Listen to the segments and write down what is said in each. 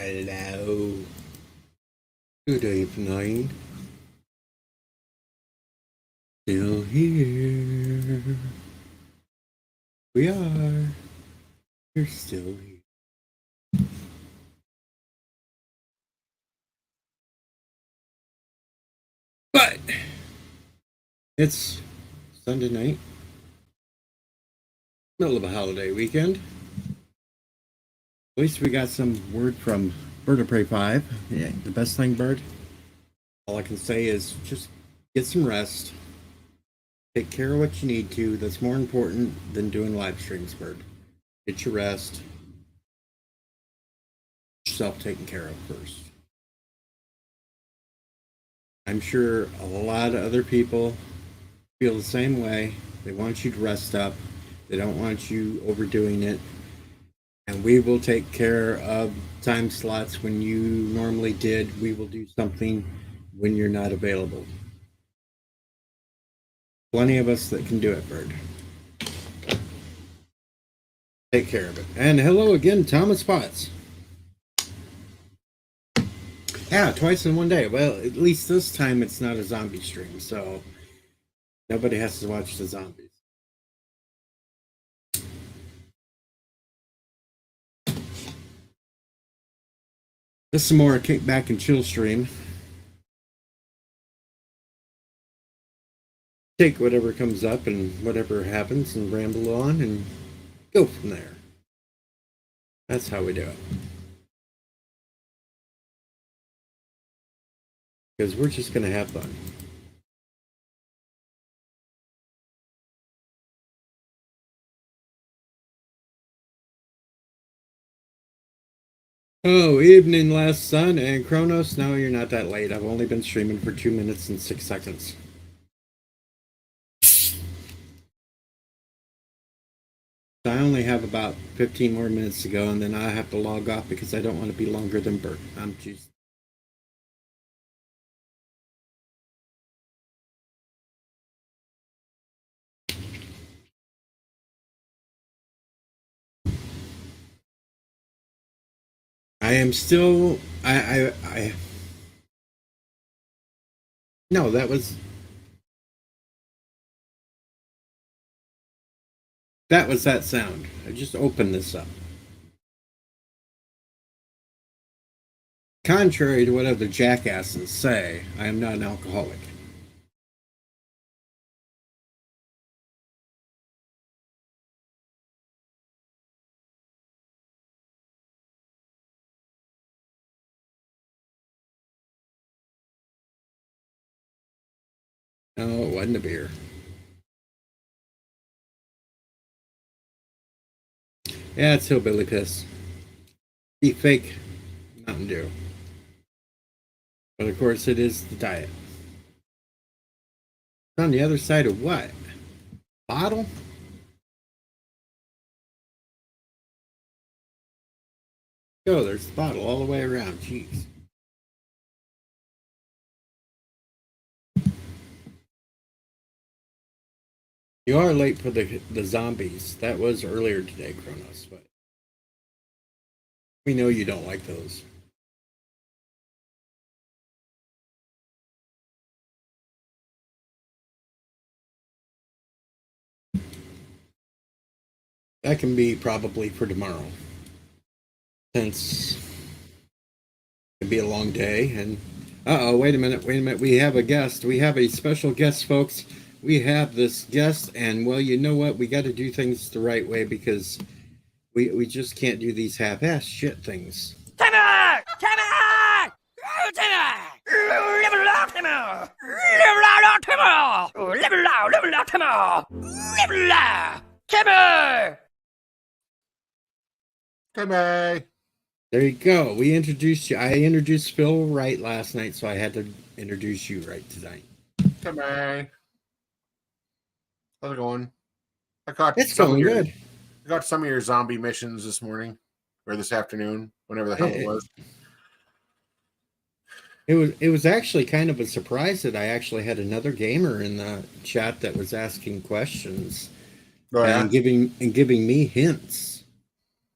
Hello. Good evening. Still here. We are. You're still here. But it's Sunday night, middle of a holiday weekend. At least we got some word from Bird of Prey 5. Yeah, the best thing, Bird. All I can say is just get some rest. Take care of what you need to. That's more important than doing live streams, Bird. Get your rest. Yourself taken care of first. I'm sure a lot of other people feel the same way. They want you to rest up. They don't want you overdoing it. And we will take care of time slots when you normally did. We will do something when you're not available. Plenty of us that can do it, Bird. Take care of it. And hello again, Thomas Potts. Yeah, twice in one day. Well, at least this time it's not a zombie stream, so nobody has to watch the zombies. This is some more kickback and chill stream. Take whatever comes up and whatever happens and ramble on and go from there. That's how we do it. Because we're just going to have fun. Oh, evening, last sun and Kronos. No, you're not that late. I've only been streaming for 2 minutes and 6 seconds. I only have about 15 more minutes to go, and then I have to log off because I don't want to be longer than Bert. I'm just. I am still. No, that was. That was that sound. I just opened this up. Contrary to what other jackasses say, I am not an alcoholic. No, it wasn't a beer. Yeah, it's hillbilly piss. Be fake Mountain Dew. But of course, it is the diet. It's on the other side of what? Bottle? Oh, there's the bottle all the way around. Jeez. You are late for the zombies. That was earlier today, Kronos, but we know you don't like those. That can be probably for tomorrow, since it can be a long day. And wait a minute, We have a guest. We have a special guest, folks. We have this guest, and well, you know what? We got to do things the right way because we just can't do these half-ass shit things. Timber! Timber! Timber! Level up, Timber! Level up, Timber! Level up, Timber! Level up, Timber! Timber! There you go. We introduced you. I introduced Phil right last night, so I had to introduce you right tonight. Timber! How's it going? It's going good. I got some of your zombie missions this morning or this afternoon, whenever the hell it was. It was actually kind of a surprise that I actually had another gamer in the chat that was asking questions and giving me hints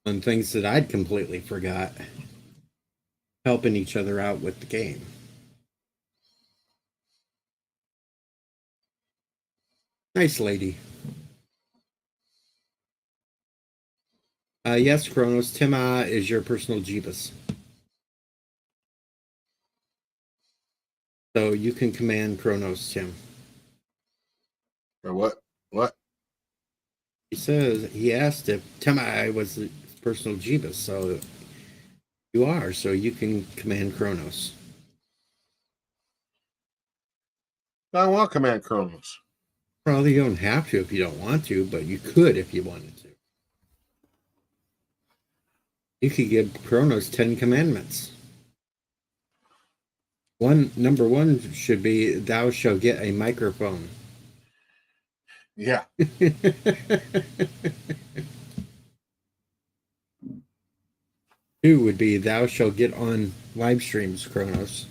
on things that I'd completely forgot. helping each other out with the game. Nice lady. Yes, Kronos. Tima is your personal Jeebus. So you can command Kronos, Tim. Or what? What? He asked if Tima was his personal Jeebus, so you are, so you can command Kronos. I want Command Kronos. Probably you don't have to if you don't want to, but you could if you wanted to. You could give Kronos 10 commandments. Number one should be, thou shalt get a microphone. Yeah. Two would be, thou shalt get on live streams, Kronos.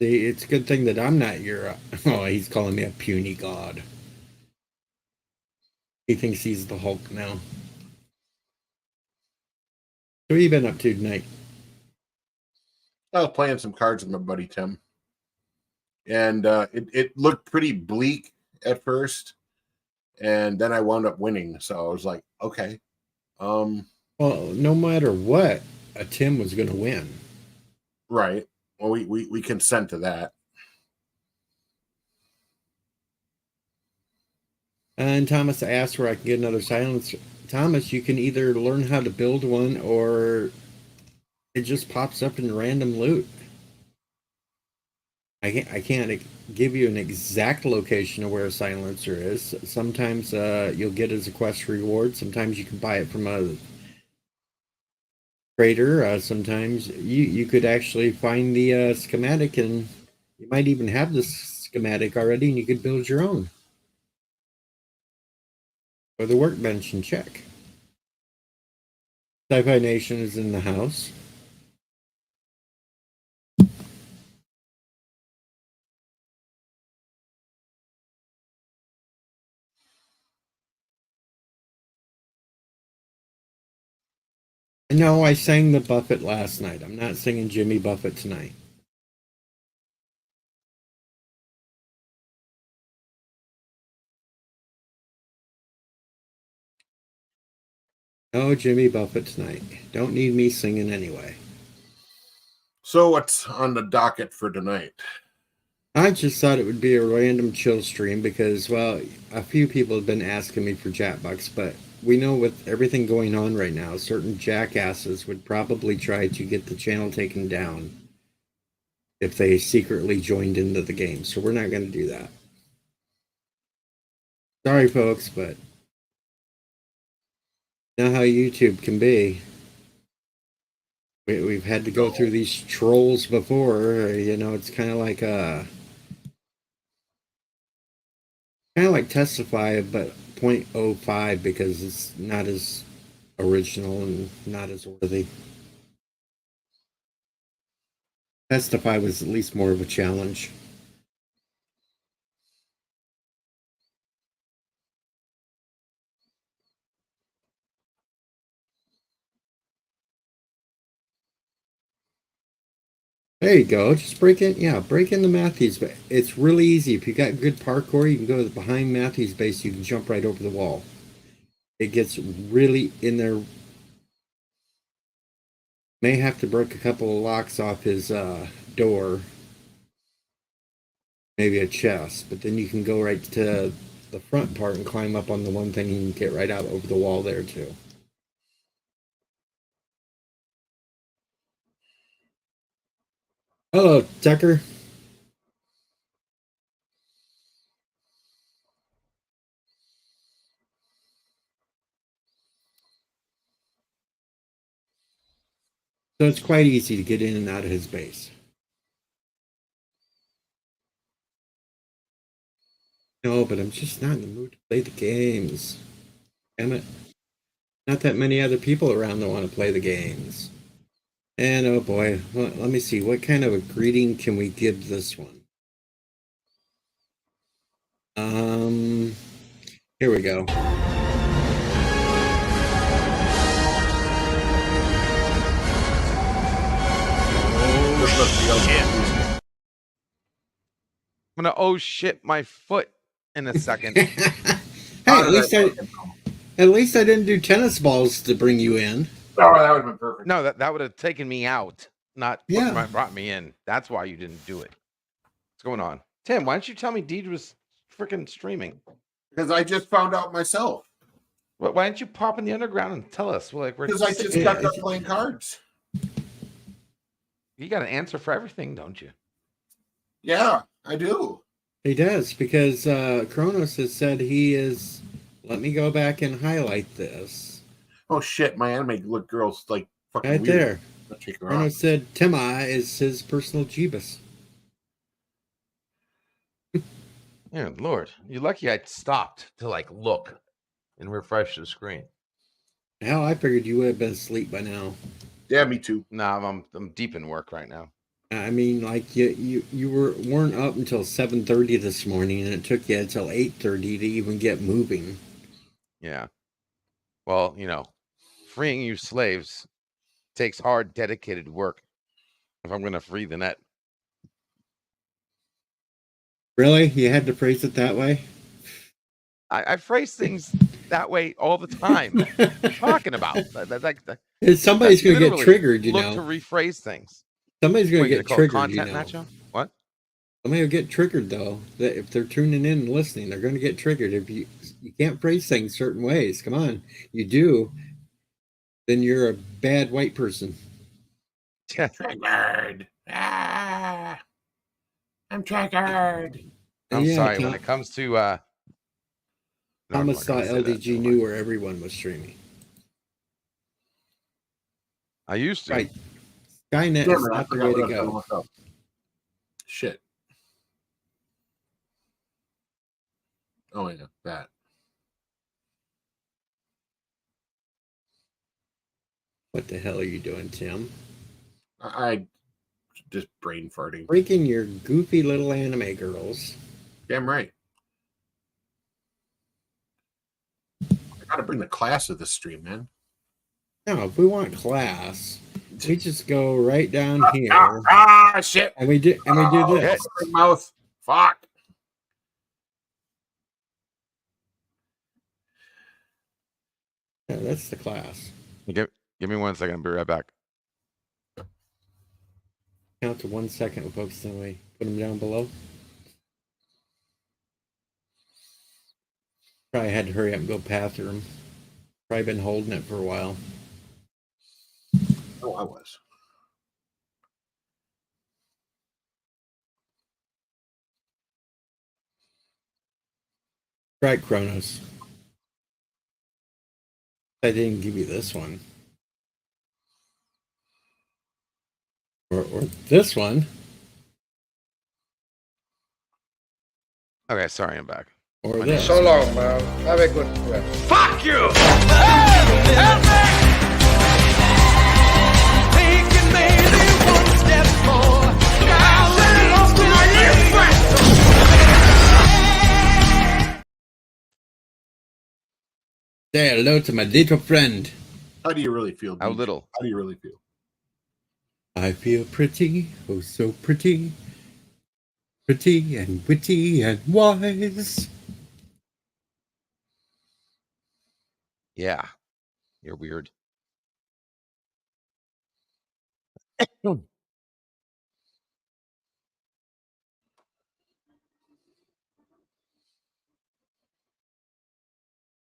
See, it's a good thing that I'm not your... oh, he's calling me a puny god. He thinks he's the Hulk now. What have you been up to tonight? I was playing some cards with my buddy Tim. And it looked pretty bleak at first. And then I wound up winning. So I was like, okay. Well, no matter what, Tim was going to win. Right. Well, we consent to that. And Thomas asked where I can get another silence. Thomas, you can either learn how to build one or it just pops up in random loot. I can't give you an exact location of where a silencer is. Sometimes you'll get it as a quest reward. Sometimes you can buy it from a trader. Sometimes you could actually find the schematic, and you might even have the schematic already, and you could build your own. Or the workbench and check. Sci-Fi Nation is in the house. No, I sang the Buffett last night. I'm not singing Jimmy Buffett tonight. No Jimmy Buffett tonight. Don't need me singing anyway. So what's on the docket for tonight? I just thought it would be a random chill stream because, well, a few people have been asking me for Jackbucks, but we know with everything going on right now, certain jackasses would probably try to get the channel taken down if they secretly joined into the game. So we're not going to do that. Sorry, folks, but you know how YouTube can be. We've had to go through these trolls before. You know, it's kind of like Testify, but 0.05 because it's not as original and not as worthy. Testify was at least more of a challenge. There you go. Just break in. Yeah, break into Matthews. But it's really easy. If you got good parkour, you can go behind Matthews' base. You can jump right over the wall. It gets really in there. May have to break a couple of locks off his door. Maybe a chest. But then you can go right to the front part and climb up on the one thing and get right out over the wall there too. Hello, Tucker. So it's quite easy to get in and out of his base. No, but I'm just not in the mood to play the games. Damn it. Not that many other people around that want to play the games. And oh boy, well, let me see. What kind of a greeting can we give this one? Here we go. I'm gonna oh shit my foot in a second. Hey, at least I didn't do tennis balls to bring you in. Oh, that would have been perfect. No, that would have taken me out, not brought me in. That's why you didn't do it. What's going on? Tim, why didn't you tell me Deej was freaking streaming? Because I just found out myself. Why didn't you pop in the underground and tell us? Well, like, Because I just got done playing cards. You got an answer for everything, don't you? Yeah, I do. He does, because Kronos has said he is. Let me go back and highlight this. Oh shit, my anime girl's like fucking Right weird. there. Kronos said Tima is his personal Jeebus. Yeah, Lord, you're lucky I stopped to like look and refresh the screen. Hell, I figured you would have been asleep by now. Yeah, me too. Nah, I'm deep in work right now. I mean, like you weren't up until 7:30 this morning, and it took you until 8:30 to even get moving. Yeah. Well, freeing you slaves takes hard, dedicated work. If I'm gonna free the net. Really? You had to phrase it that way? I phrase things that way all the time. What are you talking about? Somebody's going to get triggered, to rephrase things. Somebody's going to get triggered, content nacho? What? Somebody will get triggered, though. That if they're tuning in and listening, they're going to get triggered. If you can't phrase things certain ways, come on, you do, then you're a bad white person. Triggered. Ah, I'm triggered. I'm sorry. When it comes to Thomas thought LDG knew where everyone was streaming. I used to. Right. Skynet is not the way to go. Shit. Oh, yeah, that. What the hell are you doing, Tim? I just brain farting. Breaking your goofy little anime girls. Damn right. I gotta bring the class to the stream, man. No, if we want class, we just go right down here. Shit. And we do this. Mouth. Fuck. Yeah, that's the class. Give me 1 second. I'll be right back. Count to 1 second, folks. Then we put them down below. Probably had to hurry up and go bathroom. Probably been holding it for a while. Oh, I was. Right, Kronos. I didn't give you this one. Or this one. Okay, sorry, I'm back. Or this. So long, man. Have a good rest. Fuck you! Hey! Help me! Taking maybe one step more. I'll let it off to my little friend. Say hello to my little friend. How do you really feel? How little? How do you really feel? I feel pretty, oh so pretty. Pretty and witty and wise. Yeah. You're weird.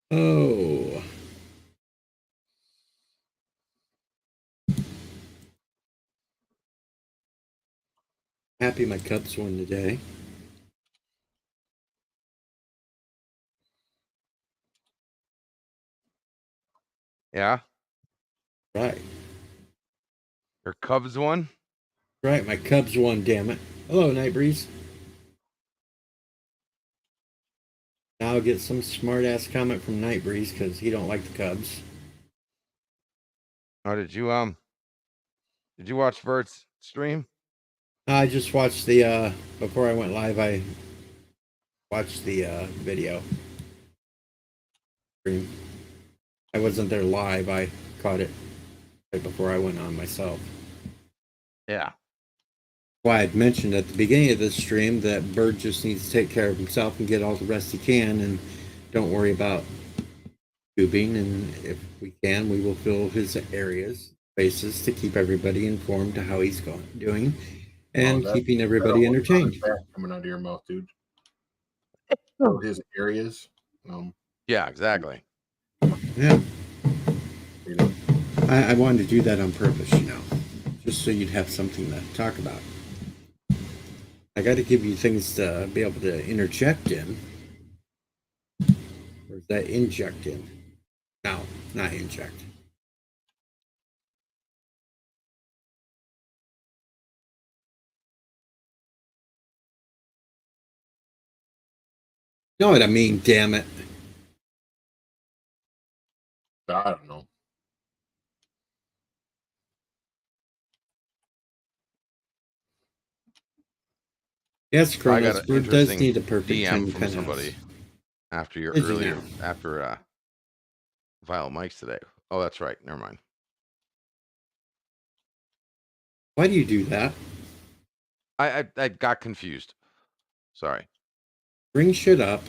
Oh. Happy my Cubs won today. Yeah. Right. Your Cubs won? Right, my Cubs won, damn it. Hello, Night Breeze. Now I'll get some smart ass comment from Night Breeze because he don't like the Cubs. Oh, did you watch Vert's stream? I just watched the before I went live, I watched the video stream. I wasn't there live, I caught it right before I went on myself. Yeah. why I'd mentioned at the beginning of this stream that Bird just needs to take care of himself and get all the rest he can, and don't worry about tubing. And if we can, we will fill his spaces to keep everybody informed to how he's doing, and keeping everybody entertained. Coming out of your mouth, dude. Oh, his areas. Yeah, exactly. Yeah, You know, I wanted to do that on purpose, just so you'd have something to talk about. I got to give you things to be able to interject in. Or is that inject in? No, not inject. Know what I mean, damn it. I don't know. Yes, I got Kronos, an Bird does interesting need a perfect DM 10 from penthouse. somebody after your Did you earlier now? after Violent Mike's today. Oh, that's right. Never mind. Why do you do that? I got confused. Sorry. Bring shit up,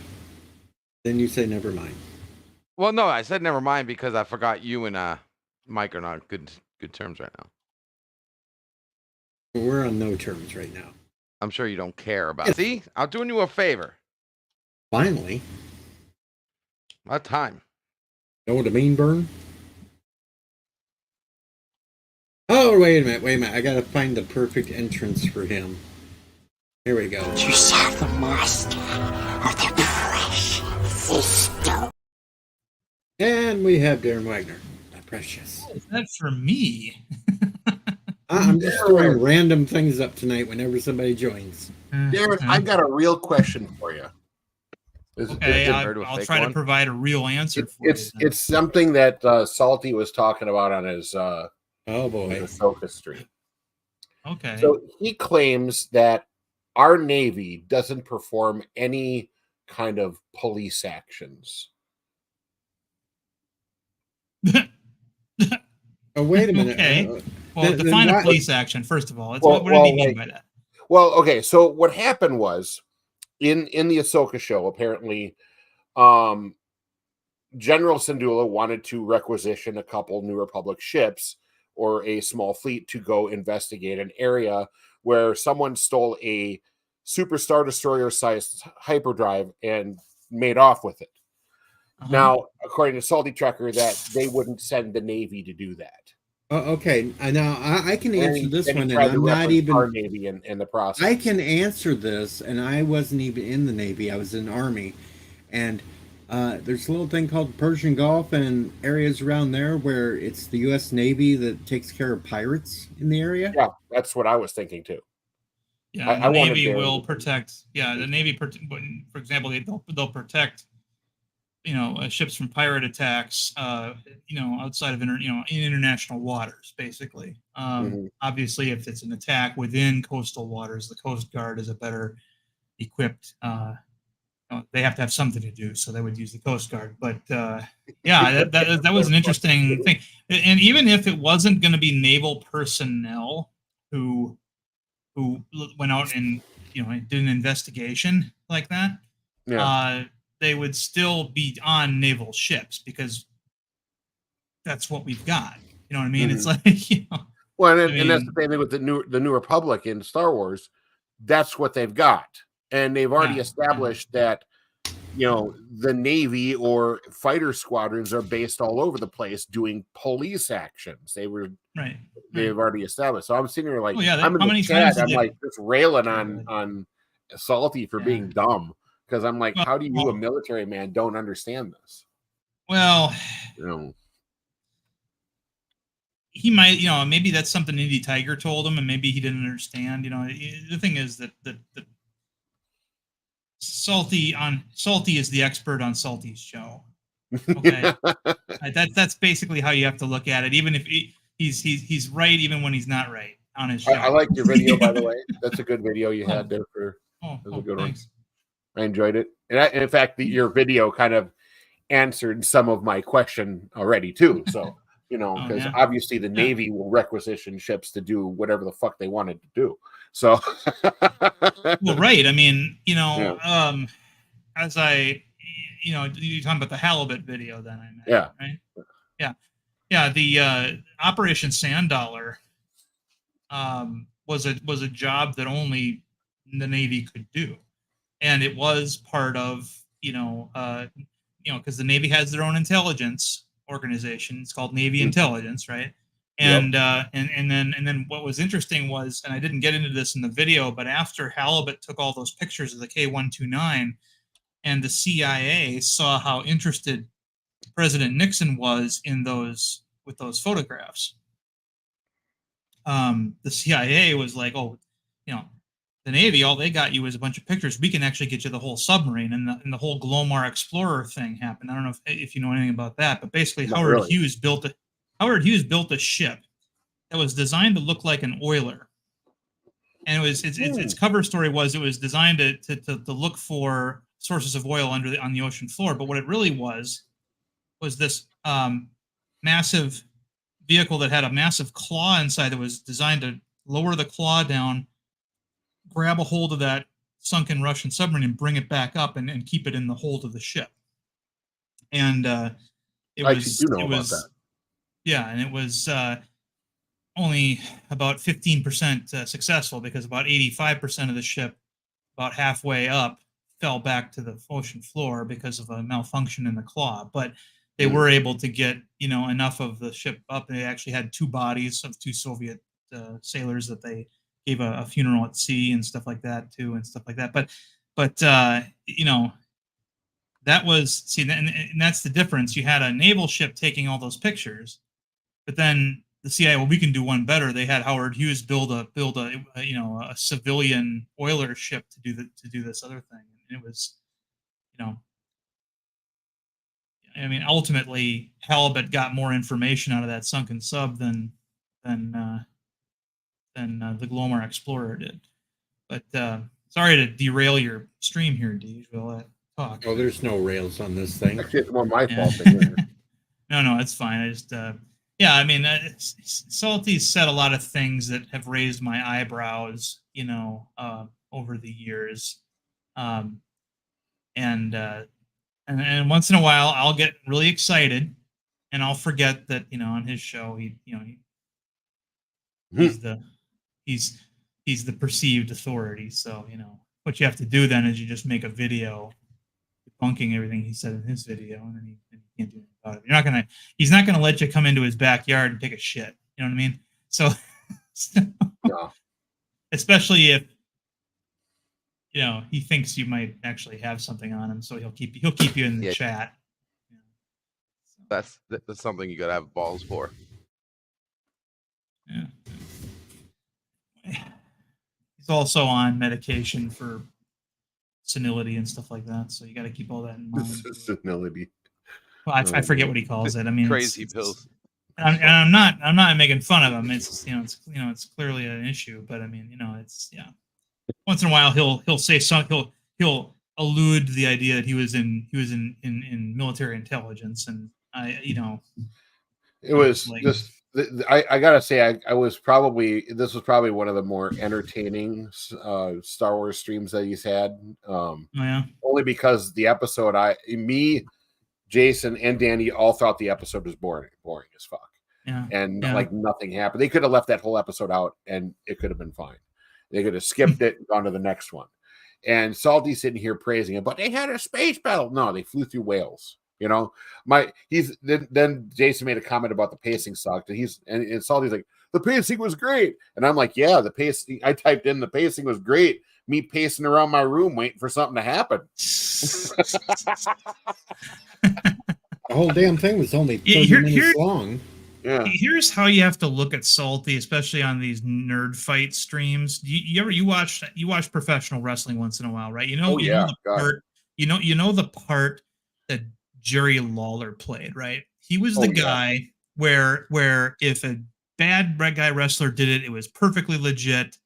then you say never mind. Well, no, I said never mind because I forgot you and Mike are not good terms right now. We're on no terms right now. I'm sure you don't care about it. See, I'm doing you a favor. Finally. About time. Know what I mean, Burn? Oh, wait a minute. I gotta find the perfect entrance for him. Here we go. You serve the master of the precious system. And we have Darren Wagner. The precious. Is that for me? I'm just throwing random things up tonight whenever somebody joins. Darren, I got a real question for you. Okay, I'll try to provide a real answer for you. It's something that Salty was talking about on his oh boy, Ahsoka stream. Okay. So he claims that our Navy doesn't perform any kind of police actions. Oh, wait a minute. Okay. Well, define a police action, first of all. What do you mean by that? Well, okay, so what happened was in the Ahsoka show, apparently, General Syndulla wanted to requisition a couple New Republic ships or a small fleet to go investigate an area where someone stole a Super Star Destroyer-sized hyperdrive and made off with it. Now, according to Salty Trucker, that they wouldn't send the Navy to do that. Okay, now I can answer this one, and I'm I'm not even our Navy in the process. I can answer this, and I wasn't even in the Navy. I was in the Army, and there's a little thing called Persian Gulf and areas around there where it's the U.S. Navy that takes care of pirates in the area. Yeah, that's what I was thinking too. Yeah, the Navy will protect. Yeah, the Navy, for example, they'll protect, ships from pirate attacks, outside of in international waters, basically. Obviously, if it's an attack within coastal waters, the Coast Guard is a better equipped. They have to have something to do, so they would use the Coast Guard. But yeah, that was an interesting thing. And even if it wasn't going to be naval personnel who went out and did an investigation like that, they would still be on naval ships because that's what we've got. You know what I mean? It's like, well, and that's the same thing with the New Republic in Star Wars. That's what they've got, and they've already established that the Navy or fighter squadrons are based all over the place doing police actions. They've already established. So I'm sitting here like, I'm in the chat. I'm like just railing on Salty for being dumb. Because I'm like, how do you, a military man, don't understand this? Well, he might, maybe that's something Indy Tiger told him, and maybe he didn't understand. The thing is that Salty is the expert on Salty's show. Okay, that's basically how you have to look at it. Even if he's right, even when he's not right on his show. I like your video, by the way. That's a good video you had there for. A good thanks. One. I enjoyed it. And in fact, your video kind of answered some of my question already too. So, you know, Oh, because yeah. obviously the Yeah. Navy will requisition ships to do whatever the fuck they wanted to do. So, Well, right. I mean, as you're talking about the halibut video, then I imagine, yeah, right? Yeah. The Operation Sand Dollar was a job that only the Navy could do, and it was part of because the Navy has their own intelligence organization. It's called Navy Intelligence, right? And and then what was interesting was, and I didn't get into this in the video, but after Halibut took all those pictures of the K-129, and the CIA saw how interested President Nixon was in those photographs, the CIA was like, oh, the Navy, all they got you is a bunch of pictures. We can actually get you the whole submarine, and the whole Glomar Explorer thing happened. I don't know if you know anything about that, but basically Howard Hughes built a ship that was designed to look like an oiler, and its cover story was it was designed to look for sources of oil on the ocean floor. But what it really was this massive vehicle that had a massive claw inside that was designed to lower the claw down, grab a hold of that sunken Russian submarine and bring it back up and keep it in the hold of the ship. And it was only about 15% successful, because about 85% of the ship, about halfway up, fell back to the ocean floor because of a malfunction in the claw. But they were able to get enough of the ship up, and they actually had two bodies of two Soviet sailors that they gave a funeral at sea and stuff like that too, and stuff like that. But that was and that's the difference. You had a naval ship taking all those pictures, but then the CIA, well, we can do one better. They had Howard Hughes build a civilian oiler ship to do this other thing. And it was, I mean, ultimately Halibut got more information out of that sunken sub than the Glomar Explorer did. But sorry to derail your stream here, Deej, with all that talk. Oh, there's no rails on this thing. Actually, it's more my fault. No, it's fine. I just, I mean, Salty's said a lot of things that have raised my eyebrows, over the years. And once in a while I'll get really excited and I'll forget that, on his show, he's the perceived authority. So, what you have to do then is you just make a video debunking everything he said in his video, and then he can't do anything about it. He's not gonna let you come into his backyard and take a shit. You know what I mean? So No. Especially if he thinks you might actually have something on him, so he'll keep you in the chat. That's something you gotta have balls for. Yeah. He's also on medication for senility and stuff like that, so you got to keep all that in mind. Senility. Well, I forget what he calls it. I mean, crazy pills. And I'm not making fun of him. It's it's clearly an issue, but I mean, it's once in a while he'll say something. He'll allude to the idea that he was in military intelligence, and it was like, just. I gotta say, this was probably one of the more entertaining Star Wars streams that he's had. Only because the episode, Jason, and Danny all thought the episode was boring as fuck. Like nothing happened. They could have left that whole episode out, and it could have been fine. They could have skipped it and gone to the next one. And Salty's sitting here praising it, but they had a space battle. No, they flew through whales. Then Jason made a comment about the pacing sucked, and Salty's like, the pacing was great, and I'm like, yeah, the pacing. I typed in the pacing was great. Me pacing around my room waiting for something to happen. The whole damn thing was only 30 minutes long. Yeah. Here's how you have to look at Salty, especially on these nerd fight streams. You watch professional wrestling once in a while, right? The part that Jerry Lawler played, right? He was the guy where if a bad guy wrestler did it, it was perfectly legit,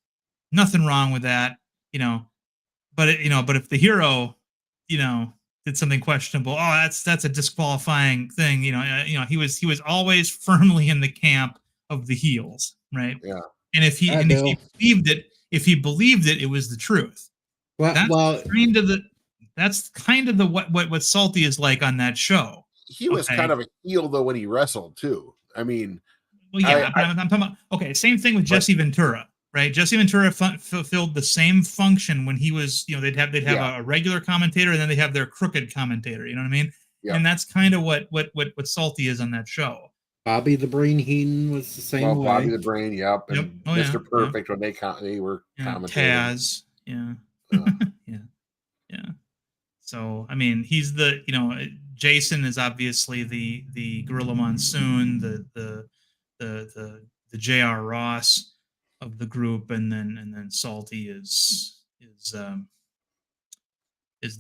nothing wrong with that, But if the hero, did did something questionable. Oh, that's a disqualifying thing. He was always firmly in the camp of the heels, right? Yeah. And if he believed it, it was the truth. Well, That's kind of the what Salty is like on that show. He was kind of a heel though when he wrestled too. I mean, well, yeah, I'm talking about. Okay, same thing with Jesse Ventura, right? Jesse Ventura fulfilled the same function when he was, they'd have a regular commentator and then they have their crooked commentator. You know what I mean? Yeah. And that's kind of what Salty is on that show. Bobby the Brain Heenan was the same way. Bobby the Brain, yep. And Mr. Perfect when they were commentating. Taz, yeah. Yeah. So I mean, he's the Jason is obviously the Gorilla Monsoon, the J.R. Ross of the group, and then Salty is the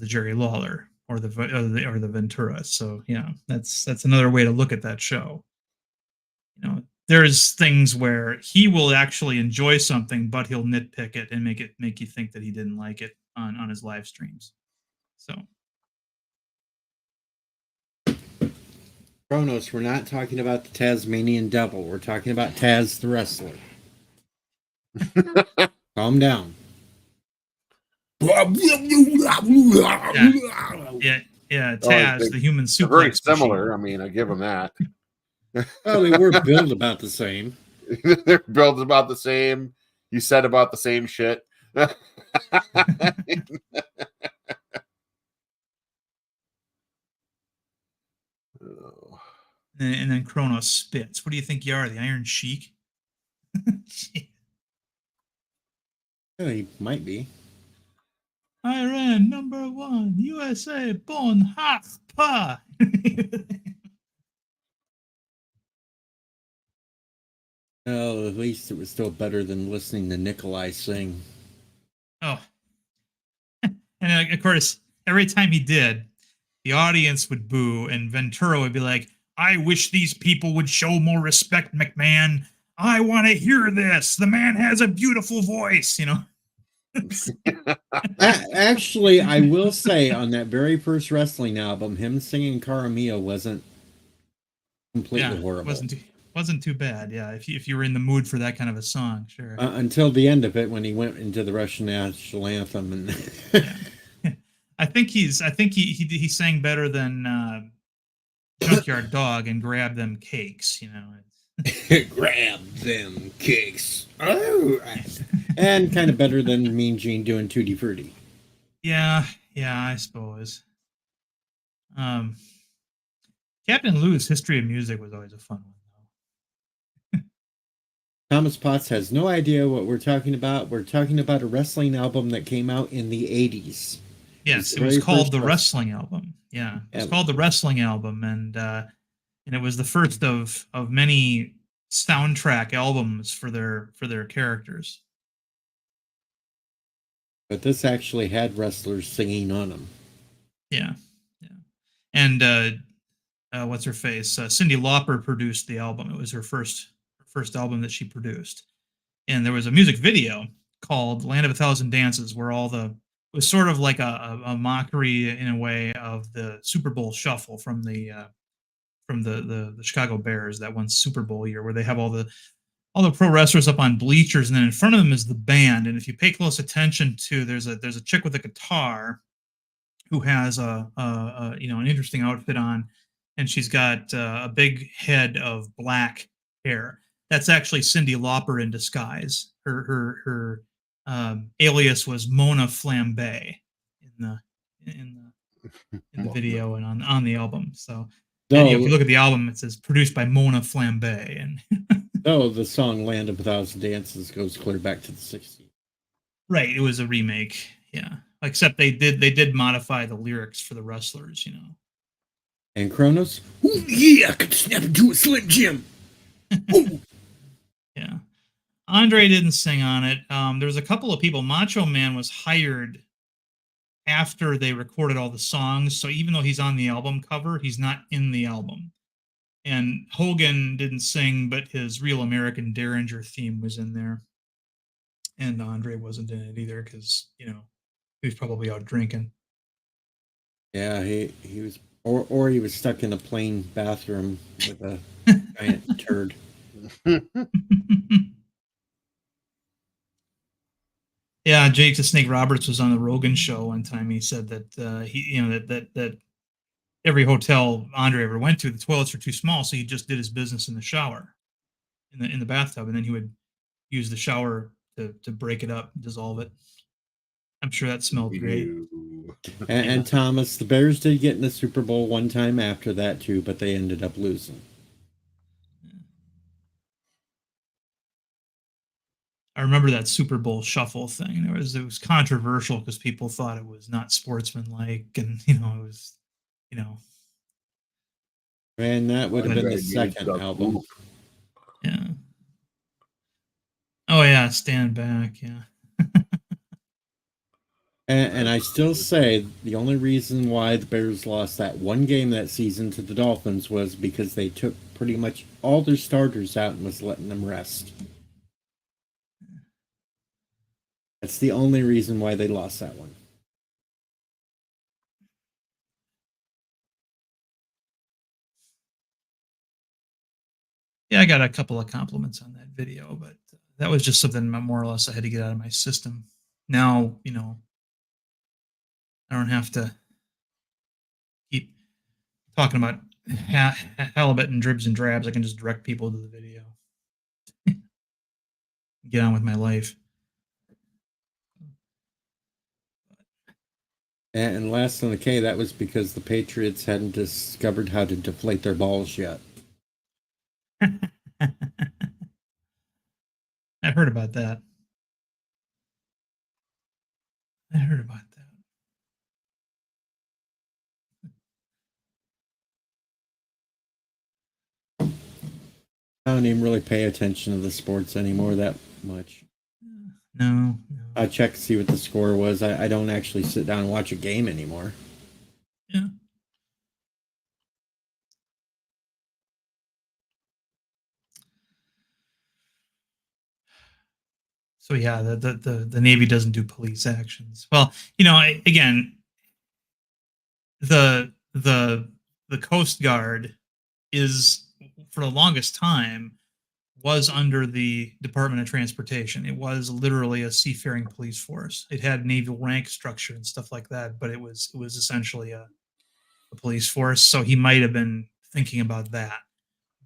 Jerry Lawler or the Ventura. So yeah, that's another way to look at that show. There's things where he will actually enjoy something, but he'll nitpick it and make you think that he didn't like it on his live streams. So. Kronos, we're not talking about the Tasmanian Devil. We're talking about Taz the wrestler. Calm down. Yeah, Taz, the human suplex. Very similar. Machine. I mean, I give him that. Well, they were built about the same. They're built about the same. You said about the same shit. And then Kronos spits. What do you think you are, the Iron Sheik? Yeah, he might be. Iran #1, USA born half pa. Well, at least it was still better than listening to Nikolai sing. Oh. And of course, every time he did, the audience would boo, and Ventura would be like, I wish these people would show more respect, McMahon. I want to hear this. The man has a beautiful voice, Actually, I will say on that very first wrestling album, him singing Cara Mia wasn't completely horrible. Wasn't too bad, yeah. If you were in the mood for that kind of a song, sure. Until the end of it, when he went into the Russian national anthem, and yeah. I think he sang better than Junkyard Dog and Grab Them Cakes, Grab them cakes. Oh, and kind of better than Mean Gene doing Tutti Frutti. Yeah, I suppose. Captain Lou's History of Music was always a fun one, though. Thomas Potts has no idea what we're talking about. We're talking about a wrestling album that came out in the 80s. Yes, it was called the Wrestling Album. Yeah, it was called the Wrestling Album, and it was the first of many soundtrack albums for their characters. But this actually had wrestlers singing on them. Yeah. And what's her face? Cyndi Lauper produced the album. It was her first album that she produced, and there was a music video called "Land of a Thousand Dances," where it was sort of like a mockery in a way of the Super Bowl Shuffle from the Chicago Bears that one Super Bowl year, where they have all the pro wrestlers up on bleachers, and then in front of them is the band. And if you pay close attention to, there's a chick with a guitar who has an interesting outfit on, and she's got a big head of black hair. That's actually Cyndi Lauper in disguise. Her alias was Mona Flambe in the video and on the album. So if you look at the album, it says produced by Mona Flambe. And the song "Land of a Thousand Dances" goes clear back to the 60s. Right, it was a remake. Yeah, except they did modify the lyrics for the wrestlers. And Kronos, ooh, yeah, I could snap into a Slim Jim. Yeah. Andre didn't sing on it. There was a couple of people. Macho Man was hired after they recorded all the songs. So even though he's on the album cover, he's not in the album. And Hogan didn't sing, but his Real American Derringer theme was in there. And Andre wasn't in it either because, he was probably out drinking. Yeah, he was, or he was stuck in a plane bathroom with a giant turd. Yeah, Jake the Snake Roberts was on the Rogan show one time. He said that he, you know, that every hotel Andre ever went to, the toilets were too small, so he just did his business in the shower, in the bathtub, and then he would use the shower to break it up, dissolve it. I'm sure that smelled great. And Thomas, the Bears did get in the Super Bowl one time after that too, but they ended up losing. I remember that Super Bowl shuffle thing. It was controversial because people thought it was not sportsmanlike, and it was, you know, And that would have been the Andre needed second some album. oof. yeah. Oh yeah, Stand Back, yeah. And I still say the only reason why the Bears lost that one game that season to the Dolphins was because they took pretty much all their starters out and was letting them rest. That's the only reason why they lost that one. Yeah, I got a couple of compliments on that video, but that was just something more or less I had to get out of my system. Now, I don't have to keep talking about halibut and dribs and drabs. I can just direct people to the video. Get on with my life. And last on the K, that was because the Patriots hadn't discovered how to deflate their balls yet. I heard about that. I heard about that. I don't even really pay attention to the sports anymore that much. No. I check to see what the score was. I don't actually sit down and watch a game anymore. Yeah. So yeah, the Navy doesn't do police actions. Well, again, the Coast Guard is, for the longest time, was under the Department of Transportation. It was literally a seafaring police force. It had naval rank structure and stuff like that, but it was essentially a police force. So he might have been thinking about that.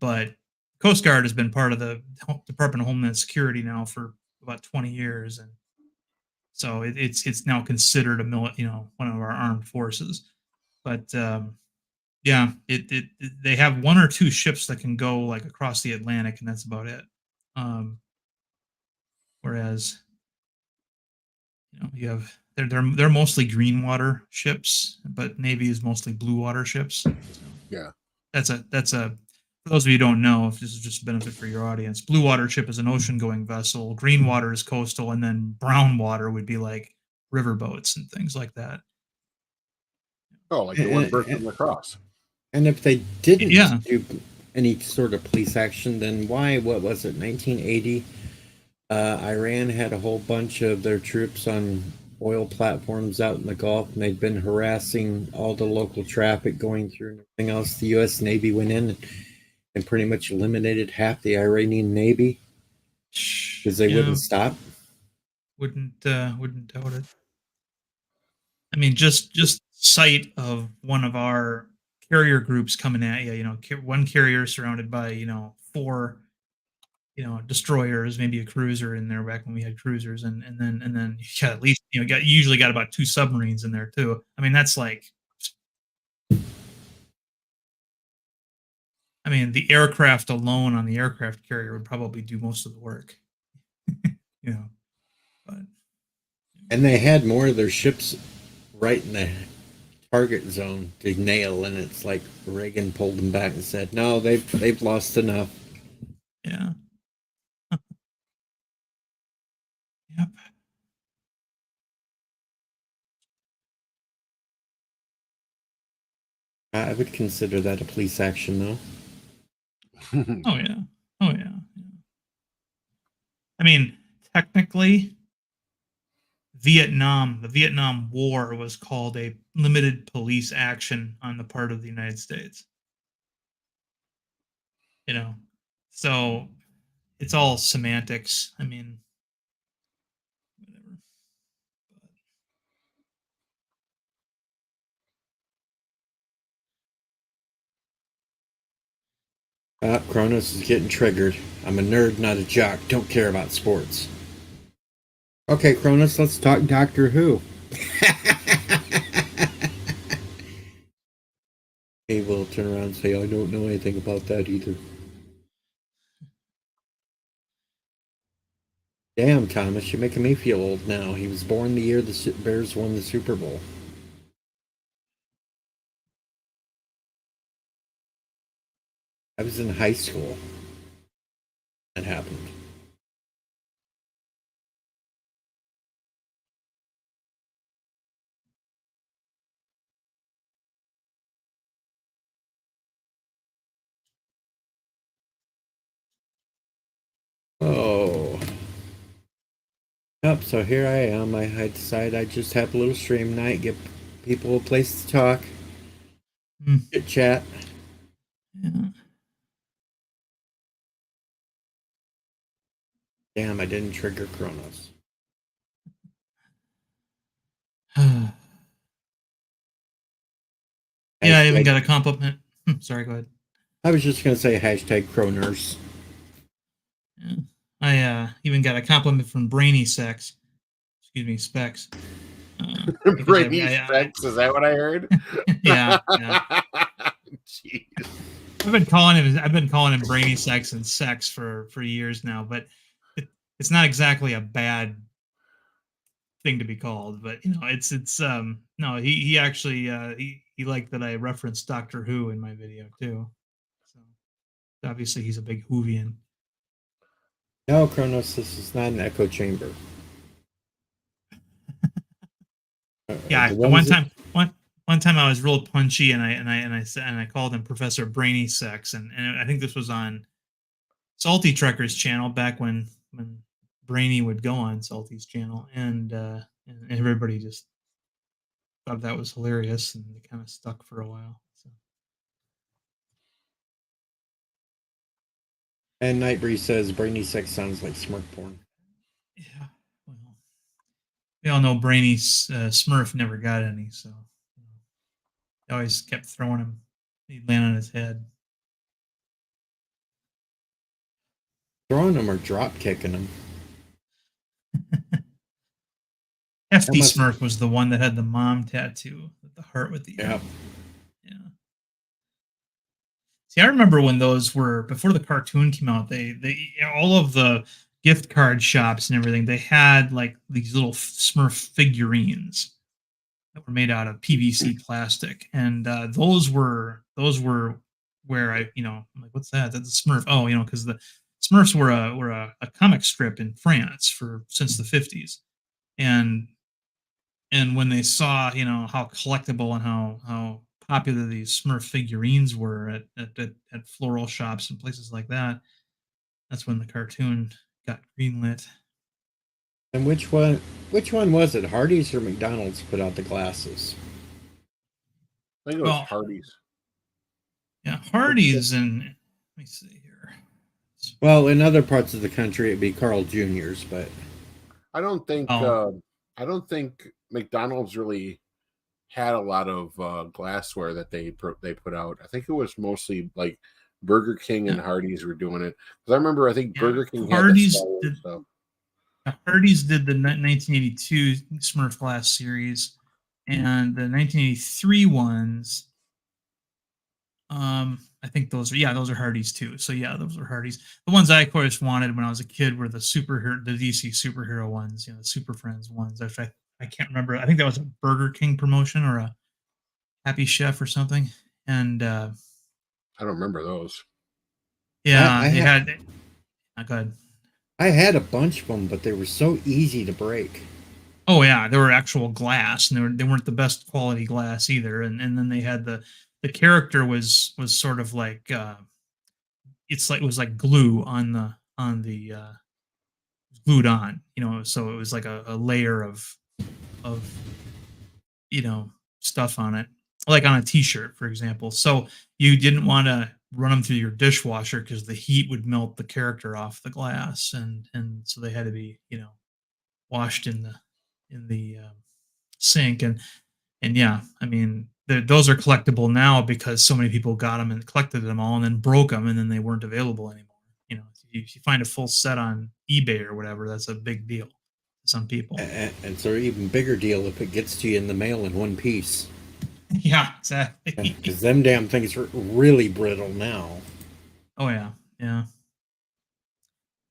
But Coast Guard has been part of the Department of Homeland Security now for about 20 years, and so it's now considered one of our armed forces. But yeah, they have one or two ships that can go like across the Atlantic, and that's about it. Whereas, you have they're mostly green water ships, but Navy is mostly blue water ships. So Yeah, that's a for those of you who don't know, if this is just a benefit for your audience, blue water ship is an ocean-going vessel. Green water is coastal, and then brown water would be like river boats and things like that. oh, like the one burst in the cross. And if they didn't Yeah. do any sort of police action, then why, what was it, 1980? Iran had a whole bunch of their troops on oil platforms out in the Gulf, and they'd been harassing all the local traffic going through and everything else. The U.S. Navy went in and pretty much eliminated half the Iranian Navy because they wouldn't stop. Wouldn't doubt it. I mean, just sight of one of our carrier groups coming at you. One carrier surrounded by 4 destroyers, maybe a cruiser in there back when we had cruisers, and then you got at least you usually got about 2 submarines in there too. I mean, that's like, the aircraft alone on the aircraft carrier would probably do most of the work. But And they had more of their ships right in the target zone to nail, and it's like Reagan pulled them back and said, "No, they've lost enough." yeah. Yep. I would consider that a police action, though. Oh yeah. Oh yeah. I mean, technically, the Vietnam War was called a limited police action on the part of the United States. You know, so it's all semantics. I mean, whatever. Kronos is getting triggered. I'm a nerd, not a jock. Don't care about sports. Okay, Kronos, let's talk Doctor Who. He will turn around and say, I don't know anything about that either. Damn, Thomas, you're making me feel old now. He was born the year the Bears won the Super Bowl. I was in high school. That happened. Oh. Yep, so here I am. I decided I'd just have a little stream night, give people a place to talk, chit chat. Yeah. Damn, I didn't trigger Kronos. Yeah, I even got a compliment. Sorry, go ahead. I was just going to say hashtag Kroners. Yeah. I even got a compliment from Brainy Sex. Excuse me, Specs. Brainy Specs, is that what I heard? Yeah. Jeez. I've been calling him Brainy Sex and Sex for years now, but it's not exactly a bad thing to be called. But it's no, he actually he liked that I referenced Doctor Who in my video too. So obviously he's a big Whovian. No, Kronos, this is not an echo chamber. Yeah, one time I was real punchy and I called him Professor Brainy Sex, and I think this was on Salty Trucker's channel back when Brainy would go on Salty's channel, and everybody just thought that was hilarious, and it kind of stuck for a while. So. And Nightbreeze says Brainy Sex sounds like smirk porn. Yeah, well, we all know Brainy's Smurf never got any, so they always kept throwing him. He'd land on his head. Throwing him or drop kicking him. Hefty Smurf was the one that had the mom tattoo with the heart with the yeah. Yeah. See, I remember when those were before the cartoon came out. They all of the gift card shops and everything. They had like these little Smurf figurines that were made out of PVC plastic, and those were where I'm like, what's that? That's a Smurf. Oh, because the Smurfs were a comic strip in France since the 50s, and when they saw how collectible and how popular these Smurf figurines were at floral shops and places like that, that's when the cartoon got greenlit. And which one was it? Hardee's or McDonald's put out the glasses? I think it was Hardee's. Yeah, Hardee's, and let me see here. Well, in other parts of the country, it'd be Carl Jr.'s, but I don't think McDonald's really had a lot of glassware that they put out. I think it was mostly like Burger King and Hardee's were doing it. Because I remember, I think Burger King Hardee's had stuff. Hardee's did the 1982 Smurf glass series, and the 1983 ones. I think those are Hardee's too. So yeah, those are Hardee's. The ones I of course wanted when I was a kid were the DC superhero ones, the Super Friends ones. I can't remember. I think that was a Burger King promotion or a Happy Chef or something. And I don't remember those. Yeah, they had. Go ahead. I had a bunch of them, but they were so easy to break. Oh yeah, they were actual glass, and they weren't the best quality glass either. And then they had the character was sort of like it was like glue on the glued on, so it was like a layer of stuff on it, like on a t-shirt, for example. So you didn't want to run them through your dishwasher because the heat would melt the character off the glass, and so they had to be washed in the sink. And yeah, I mean, those are collectible now because so many people got them and collected them all and then broke them, and then they weren't available anymore. If you find a full set on eBay or whatever, that's a big deal to some people. And it's an even bigger deal if it gets to you in the mail in one piece. Yeah, exactly. Because them damn things are really brittle now. Oh yeah.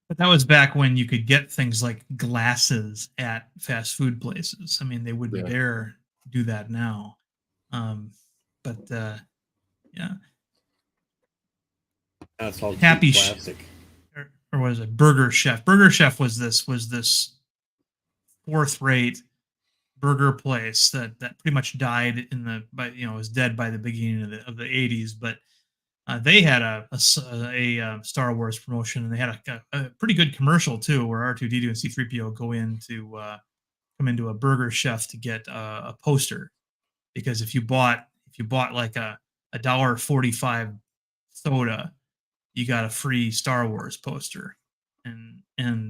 But that was back when you could get things like glasses at fast food places. I mean, they wouldn't dare do that now. But yeah. That's all Happy plastic. Or was it Burger Chef? Burger Chef was this fourth-rate burger place that pretty much died was dead by the beginning of the 80s. But they had a Star Wars promotion, and they had a pretty good commercial too, where R2-D2 and C-3PO come into a Burger Chef to get a poster, because if you bought like a $1.45 soda, you got a free Star Wars poster, and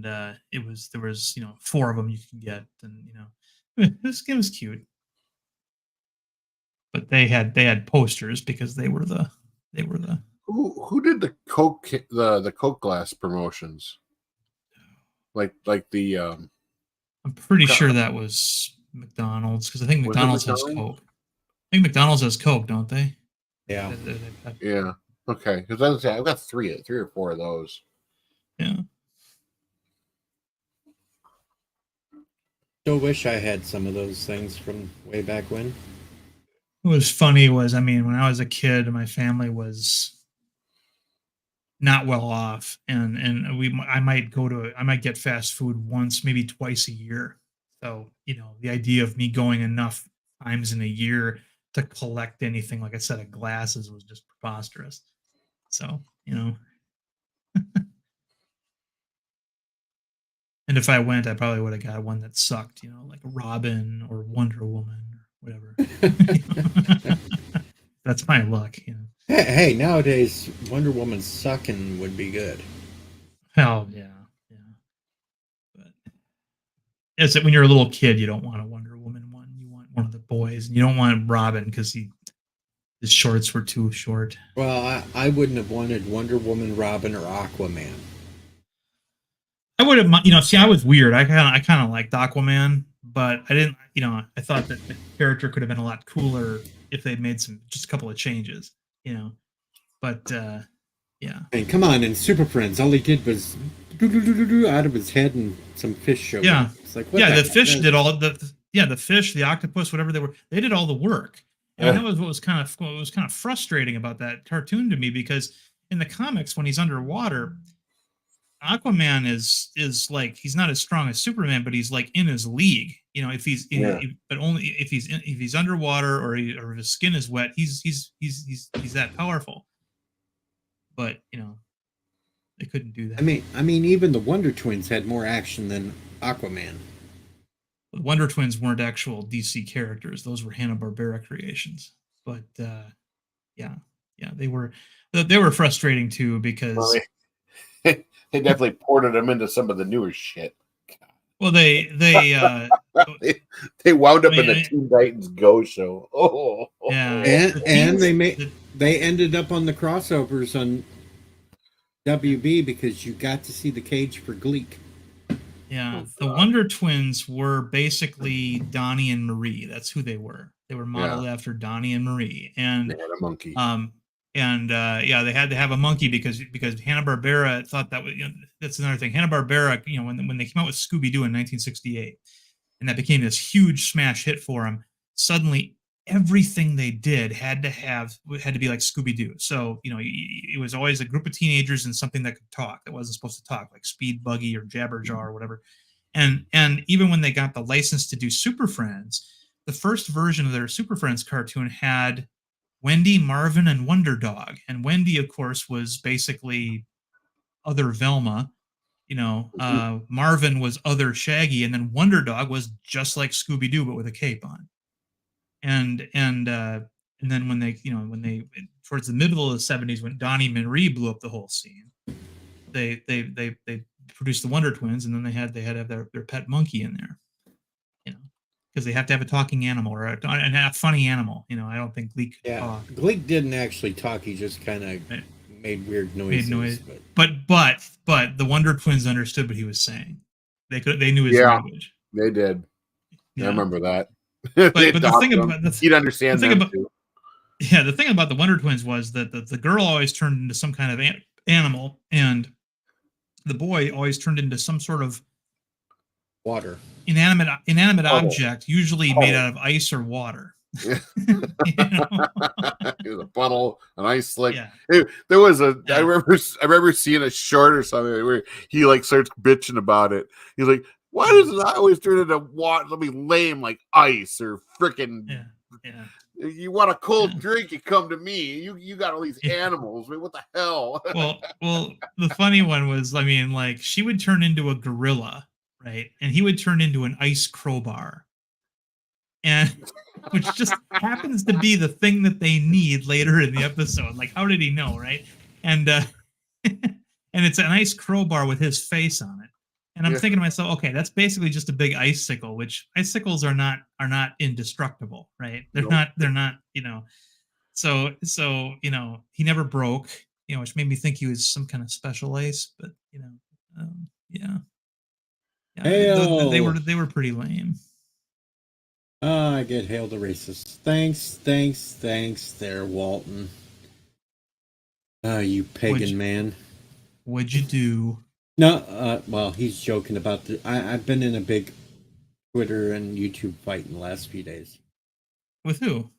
there was 4 of them you could get, and it was cute. But they had posters because they were the Who did the Coke glass promotions? Like the I'm pretty sure that was McDonald's, because I think McDonald's has Coke. I think McDonald's has Coke, don't they? Yeah. Yeah. Okay. Because I've got three or four of those. Yeah. Still wish I had some of those things from way back when. What was funny was, when I was a kid, my family was not well off, and I might get fast food once, maybe twice a year. So the idea of me going enough times in a year to collect anything like a set of glasses was just preposterous. So and if I went, I probably would have got one that sucked, like Robin or Wonder Woman or whatever. That's my luck. Hey, nowadays Wonder Woman sucking would be good. Hell yeah. But it's when you're a little kid, you don't want a Wonder Woman one. You want one of the boys, and you don't want Robin because his shorts were too short. Well, I wouldn't have wanted Wonder Woman, Robin, or Aquaman. I would have, I was weird. I kind of liked Aquaman, but I didn't, I thought that the character could have been a lot cooler if they'd made just a couple of changes, but yeah. And come on, in Super Friends, all he did was out of his head and some fish showed up. It's like, the fish did all the fish, the octopus, whatever they did all the work. And that was what was kind of frustrating about that cartoon to me, because in the comics, when he's underwater, Aquaman is like, he's not as strong as Superman, but he's like in his league. If he's but only if he's underwater or if his skin is wet, he's that powerful. But they couldn't do that. I mean, even the Wonder Twins had more action than Aquaman. The Wonder Twins weren't actual DC characters; those were Hanna-Barbera creations. But yeah, they were frustrating too, because they definitely ported them into some of the newer shit. Well, they wound up in the Teen Titans Go show. Oh, yeah, and they ended up on the crossovers on WB because you got to see the cage for Gleek. Yeah, the Wonder Twins were basically Donnie and Marie. That's who they were. They were modeled after Donnie and Marie, and they had a monkey. They had to have a monkey because Hanna-Barbera thought that was, that's another thing. Hanna-Barbera, when they came out with Scooby-Doo in 1968, and that became this huge smash hit for them, suddenly everything they did had to be like Scooby-Doo. So, it was always a group of teenagers and something that could talk, that wasn't supposed to talk, like Speed Buggy or Jabberjaw or whatever. And even when they got the license to do Super Friends, the first version of their Super Friends cartoon had Wendy, Marvin, and Wonder Dog. And Wendy, of course, was basically other Velma, Marvin was other Shaggy, and then Wonder Dog was just like Scooby Doo but with a cape on. And then when they towards the middle of the 70s, when Donnie Marie blew up the whole scene, they produced the Wonder Twins, and then they had to have their pet monkey in there, because they have to have a talking animal or a funny animal. I don't think Gleek could talk. Gleek didn't actually talk. He just kind of made weird noises. But the Wonder Twins understood what he was saying. They knew his language. They did. Yeah. I remember that. But the thing about he'd understand them too. Yeah, the thing about the Wonder Twins was that the girl always turned into some kind of animal, and the boy always turned into some sort of water inanimate object, usually made out of ice or water. It was a funnel, an ice slick. Yeah. There was I remember seeing a short or something where he like starts bitching about it. He's like, why does it always turn into water? Let me lame like ice or freaking. Yeah. You want a cold drink? You come to me. You got all these animals. I mean, what the hell? well, the funny one was, she would turn into a gorilla, right? And he would turn into an ice crowbar, and which just happens to be the thing that they need later in the episode. Like, how did he know, right? And and it's an ice crowbar with his face on it. And I'm thinking to myself, okay, that's basically just a big icicle, which icicles are not indestructible, right? They're not, so he never broke, which made me think he was some kind of special ice, but they were pretty lame. I get hailed a racist. Thanks there, Walton. You pagan man. What'd you do? No, well, he's joking about I've been in a big Twitter and YouTube fight in the last few days. With who?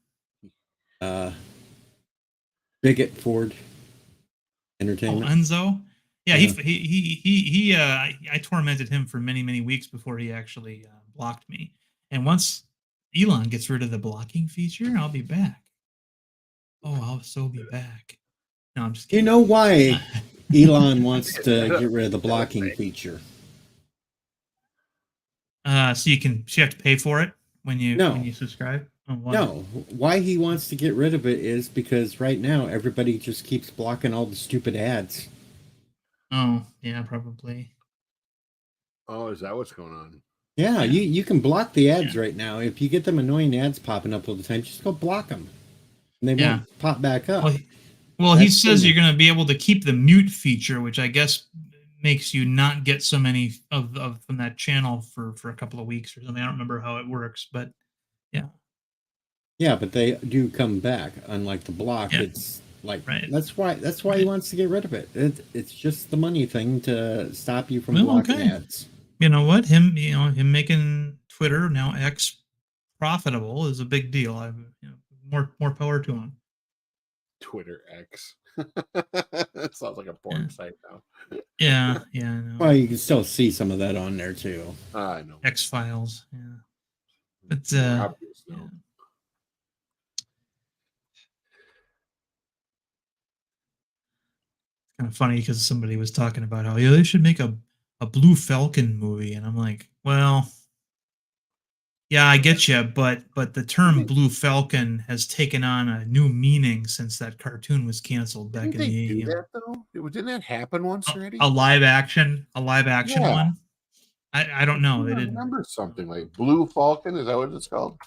Bigot Ford Entertainment. Oh, Enzo? Yeah, he I tormented him for many, many weeks before he actually blocked me. And once Elon gets rid of the blocking feature, I'll be back. Oh, I'll so be back. No, I'm just kidding. You know why Elon wants to get rid of the blocking feature? So you have to pay for it when you subscribe? Oh, no. Why he wants to get rid of it is because right now everybody just keeps blocking all the stupid ads. Oh, yeah, probably. Oh, is that what's going on? Yeah, you can block the ads right now. If you get them annoying ads popping up all the time, just go block them. And they won't pop back up. Well, he says you're going to be able to keep the mute feature, which I guess makes you not get so many of from that channel for a couple of weeks or something. I don't remember how it works, but yeah. Yeah, but they do come back. Unlike the block, it's like that's why he wants to get rid of it. It's just the money thing to stop you from blocking ads. You know what? Him making Twitter, now X, profitable is a big deal. More power to him. Twitter X. It sounds like a porn site now. Yeah, I know. Well, you can still see some of that on there too. I know. X-Files, yeah. But obvious, no. It's kind of funny because somebody was talking about how they should make a Blue Falcon movie, and I'm like, well, yeah, I get you, but the term Blue Falcon has taken on a new meaning since that cartoon was canceled back in the 80s. Didn't that happen once already? A live action one. I don't know. They didn't remember something like Blue Falcon. Is that what it's called?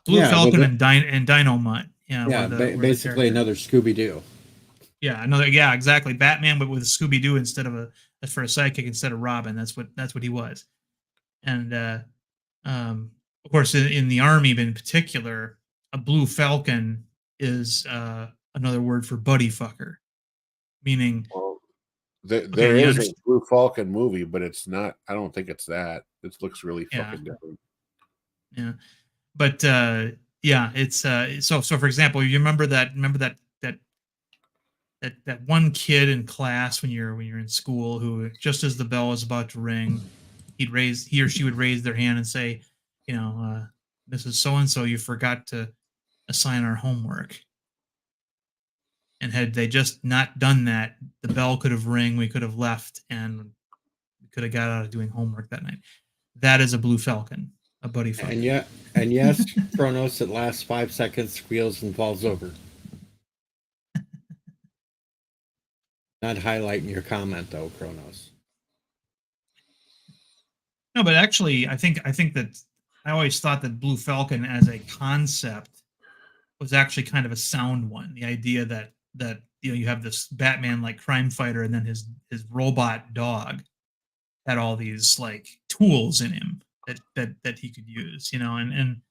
Blue Falcon and Dynamite. Yeah, basically another Scooby Doo. Yeah, another. Yeah, exactly. Batman, but with a Scooby Doo instead of for a sidekick instead of Robin. That's what he was. And of course, in the Army, in particular, a Blue Falcon is another word for buddy fucker, meaning. Well, there is a Blue Falcon movie, but it's not. I don't think it's that. It looks really fucking different. Yeah, but it's so. For example, you remember that one kid in class when you're in school who, just as the bell was about to ring, he or she would raise their hand and say, Mrs. So-and-so, you forgot to assign our homework. And had they just not done that, the bell could have rang, we could have left, and could have got out of doing homework that night. That is a Blue Falcon, a buddy Falcon. And yes, Kronos, it lasts 5 seconds, squeals, and falls over. Not highlighting your comment though, Kronos. No, but actually, I think that I always thought that Blue Falcon as a concept was actually kind of a sound one. The idea that you have this Batman like crime fighter, and then his robot dog had all these like tools in him that he could use, and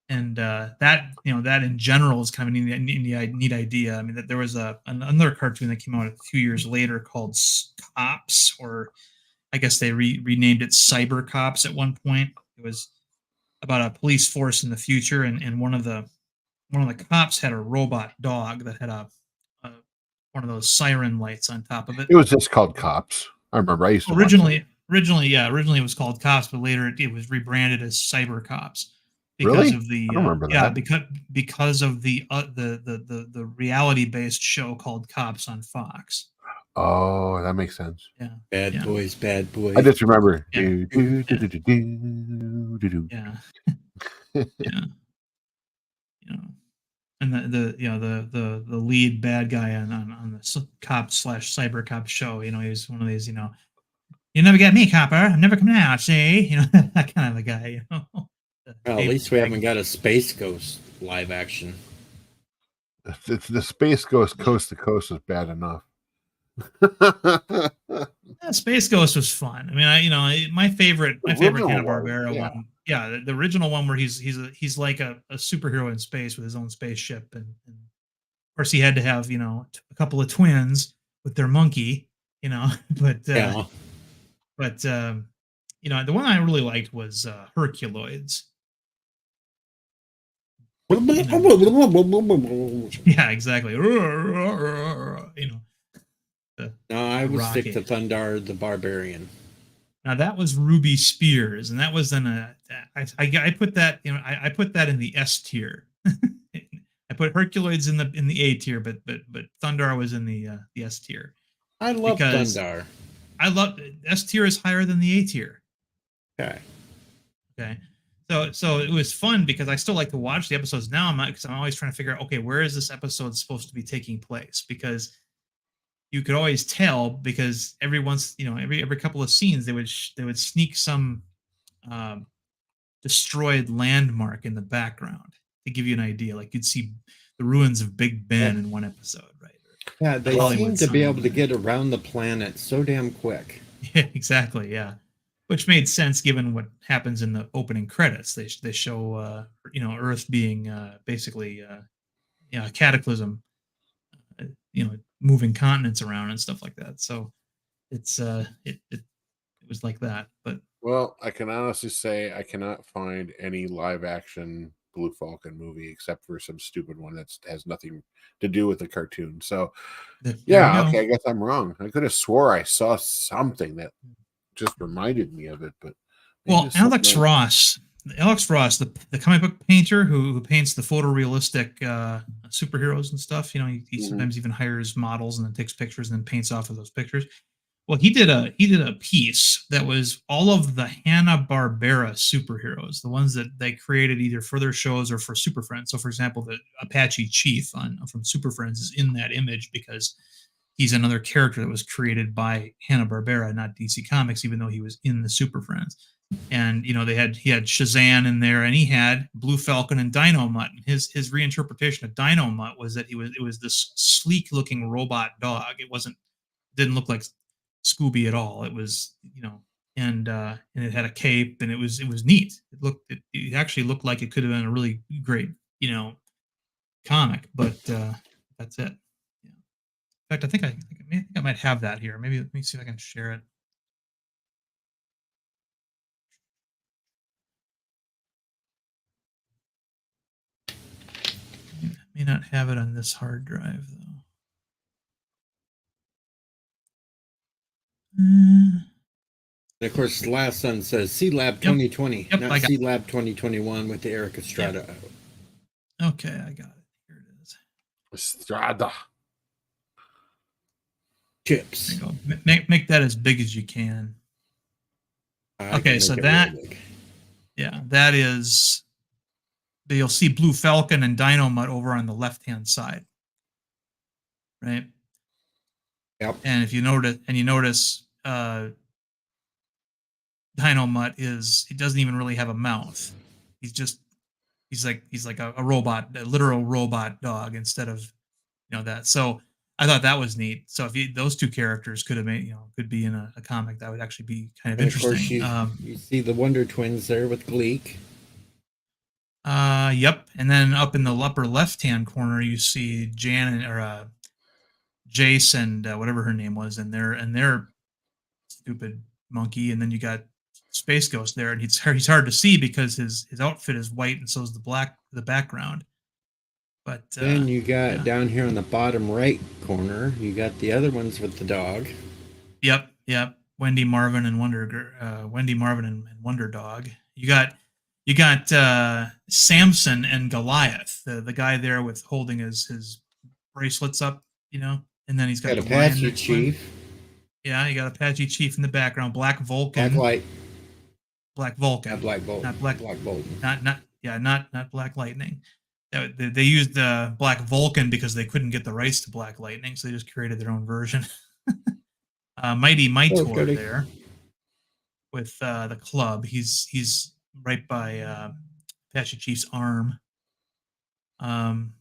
that that in general is kind of a neat idea. I mean, that there was another cartoon that came out a few years later called Cops, or I guess they renamed it Cyber Cops at one point. It was about a police force in the future, and one of the cops had a robot dog that had one of those siren lights on top of it. It was just called Cops. I remember I used to originally it was called Cops, but later it was rebranded as Cyber Cops because of the I don't remember that. because of the reality based show called Cops on Fox. Oh, that makes sense. Yeah. Bad boys. I just remember. Yeah. And the lead bad guy on the cop/cyber cop show, he's one of these, you never get me, copper. I'm never coming out. See, that kind of a guy. Well, at least we haven't got a Space Ghost live action. The Space Ghost Coast to Coast is bad enough. Space Ghost was fun. I mean, my favorite Hanna-Barbera one. Yeah, the original one where he's like a superhero in space with his own spaceship, and of course he had to have a couple of twins with their monkey, but the one I really liked was Herculoids. Yeah, exactly. No, I would Rocket. stick to Thundar the Barbarian. Now that was Ruby Spears, and that was I put that I put that in the S tier. I put Herculoids in the A tier, but Thundar was in the S tier. I love Thundar. I love S tier is higher than the A tier. Okay. So it was fun because I still like to watch the episodes now. Because I'm always trying to figure out, okay, where is this episode supposed to be taking place? Because you could always tell, because every couple of scenes they would sneak some destroyed landmark in the background to give you an idea. Like you'd see the ruins of Big Ben in one episode, right? Yeah, they seem to be able to get around the planet so damn quick. Yeah, exactly. Yeah, which made sense given what happens in the opening credits. They show Earth being basically a cataclysm, moving continents around and stuff like that. So it's it was like that. But well, I can honestly say I cannot find any live action Blue Falcon movie except for some stupid one that has nothing to do with the cartoon. So I guess I'm wrong. I could have swore I saw something that just reminded me of it, but Alex Ross, the comic book painter who paints the photorealistic superheroes and stuff. He sometimes even hires models and then takes pictures and then paints off of those pictures. Well, he did a piece that was all of the Hanna-Barbera superheroes, the ones that they created either for their shows or for Super Friends. So, for example, the Apache Chief from Super Friends is in that image because he's another character that was created by Hanna-Barbera, not DC Comics, even though he was in the Super Friends. And he had Shazam in there, and he had Blue Falcon and Dynomutt. His reinterpretation of Dynomutt was that it was this sleek looking robot dog. Didn't look like Scooby at all. It was and it had a cape, and it was neat. It actually looked like it could have been a really great comic, but that's it. Yeah. In fact, I think I might have that here. Maybe let me see if I can share it. May not have it on this hard drive though. And of course, the last one says C Lab 2020, not C Lab 2021 with the Eric Estrada. Yep. Okay, I got it. Here it is. Estrada. Chips. There you go. Make that as big as you can. I Okay, can so make it that- really big. Yeah, that is. You'll see Blue Falcon and Dynomutt over on the left-hand side, right? Yep. And if you notice, Dynomutt he doesn't even really have a mouth. He's like a robot, a literal robot dog instead of that. So I thought that was neat. So if those two characters could have made could be in a comic, that would actually be kind of And of course, interesting. you see the Wonder Twins there with Gleek. Yep. And then up in the upper left-hand corner, you see Jan or Jace and whatever her name was, and their stupid monkey. And then you got Space Ghost there, and he's hard to see because his outfit is white, and so is the background. But Then you got down here on the bottom right corner, you got the other ones with the dog. Yep. Wendy Marvin and Wonder Dog. You got Samson and Goliath, the guy there with holding his bracelets up, and then he's got the Apache lion Chief. Yeah, you got Apache Chief in the background, Black Vulcan. Black Vulcan. Not Black Bolt. Not Black Bolton. Not Black Lightning. They used Black Vulcan because they couldn't get the rights to Black Lightning, so they just created their own version. Mighty Mightor there with the club. He's right by Apache Chief's arm. And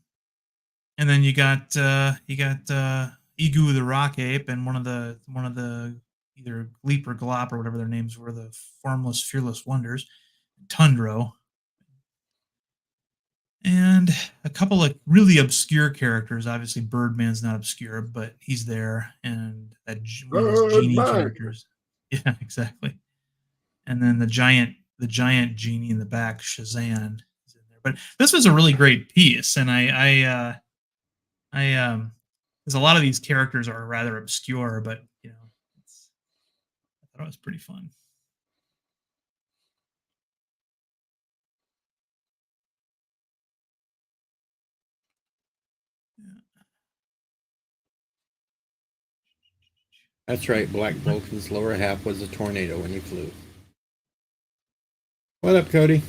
then you got Egu the Rock Ape and one of the either Gleep or Glop or whatever their names were, the Formless Fearless Wonders, Tundro. And a couple of really obscure characters. Obviously, Birdman's not obscure, but he's there. And that one of those genie characters. Yeah, exactly. And then the giant genie in the back, Shazam, is in there. But this was a really great piece, and I because a lot of these characters are rather obscure, but I thought it was pretty fun. That's right. Black Vulcan's lower half was a tornado when he flew. What up, Cody?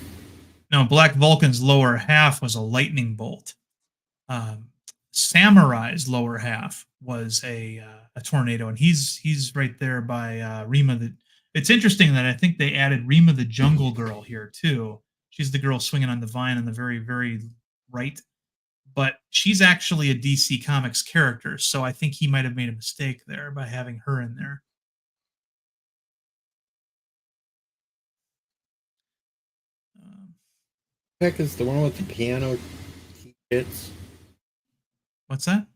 No, Black Vulcan's lower half was a lightning bolt. Samurai's lower half was a tornado, and he's right there by Rima. It's interesting that I think they added Rima the Jungle Girl here too. She's the girl swinging on the vine on the very, very right. But she's actually a DC Comics character, so I think he might have made a mistake there by having her in there. Heck is the one with the piano key tits? What's that?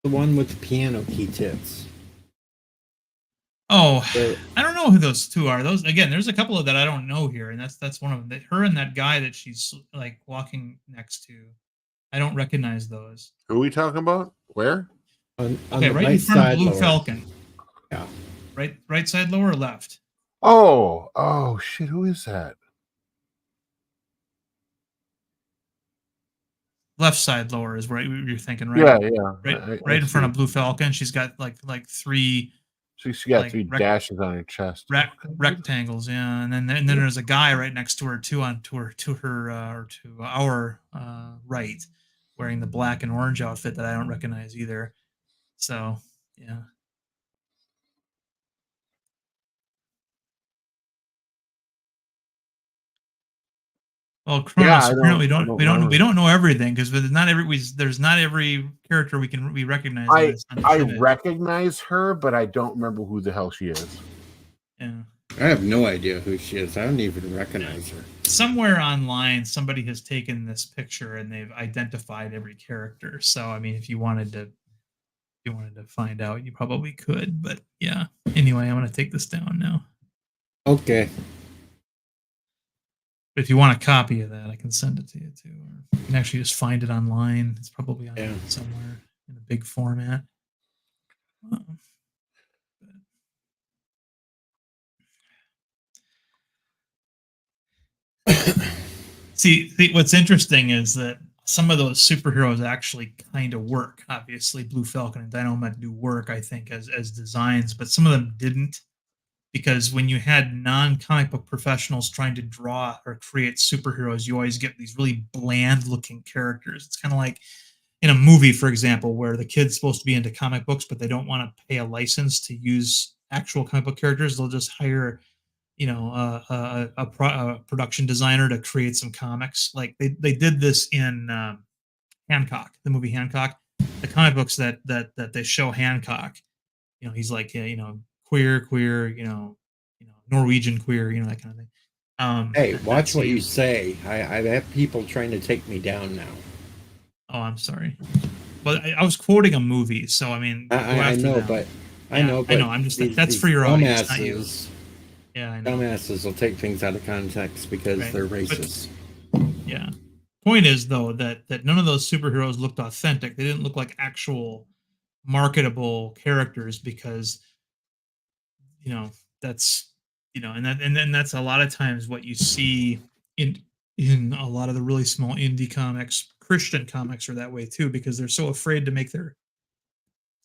The one with the piano key tits. Oh, I don't know who those two are. Those again, there's a couple of that I don't know here, and that's one of them. Her and that guy that she's like walking next to. I don't recognize those. Who are we talking about? Where? On Okay, the right in front side of Blue lower. Falcon. Yeah. Right side lower or left? Oh shit! Who is that? Left side lower is where you're thinking, right? Yeah. Right in front of Blue Falcon. She's got like three. So she got like, three dashes on her chest. Rectangles, yeah, and then there's a guy right next to her too, to our right, wearing the black and orange outfit that I don't recognize either. So yeah. Well, Kronos, apparently we don't know everything because there's not every character we recognize. I recognize her, but I don't remember who the hell she is. Yeah. I have no idea who she is. I don't even recognize her. Somewhere online, somebody has taken this picture and they've identified every character. So, I mean, if you wanted to find out, you probably could. But yeah. Anyway, I'm going to take this down now. Okay. But if you want a copy of that, I can send it to you too. Or you can actually just find it online. It's probably on somewhere in a big format. See, what's interesting is that some of those superheroes actually kind of work. Obviously, Blue Falcon and Dynomutt do work, I think, as designs, but some of them didn't. because when you had non-comic book professionals trying to draw or create superheroes, you always get these really bland-looking characters. It's kind of like in a movie, for example, where the kid's supposed to be into comic books, but they don't want to pay a license to use actual comic book characters. They'll just hire, a production designer to create some comics. Like they did this in Hancock, the movie Hancock. The comic books that they show Hancock, he's like, queer, Norwegian queer, that kind of thing. Hey, watch what you say. I have people trying to take me down now. Oh, I'm sorry, but I was quoting a movie, so I mean, I know, but I know. I'm just that's for your audience, not you. Yeah, I know. Dumbasses will take things out of context because they're racist. Yeah. Point is, though, that none of those superheroes looked authentic. They didn't look like actual marketable characters because, that's, and then that's a lot of times what you see in a lot of the really small indie comics. Christian comics are that way too, because they're so afraid to make their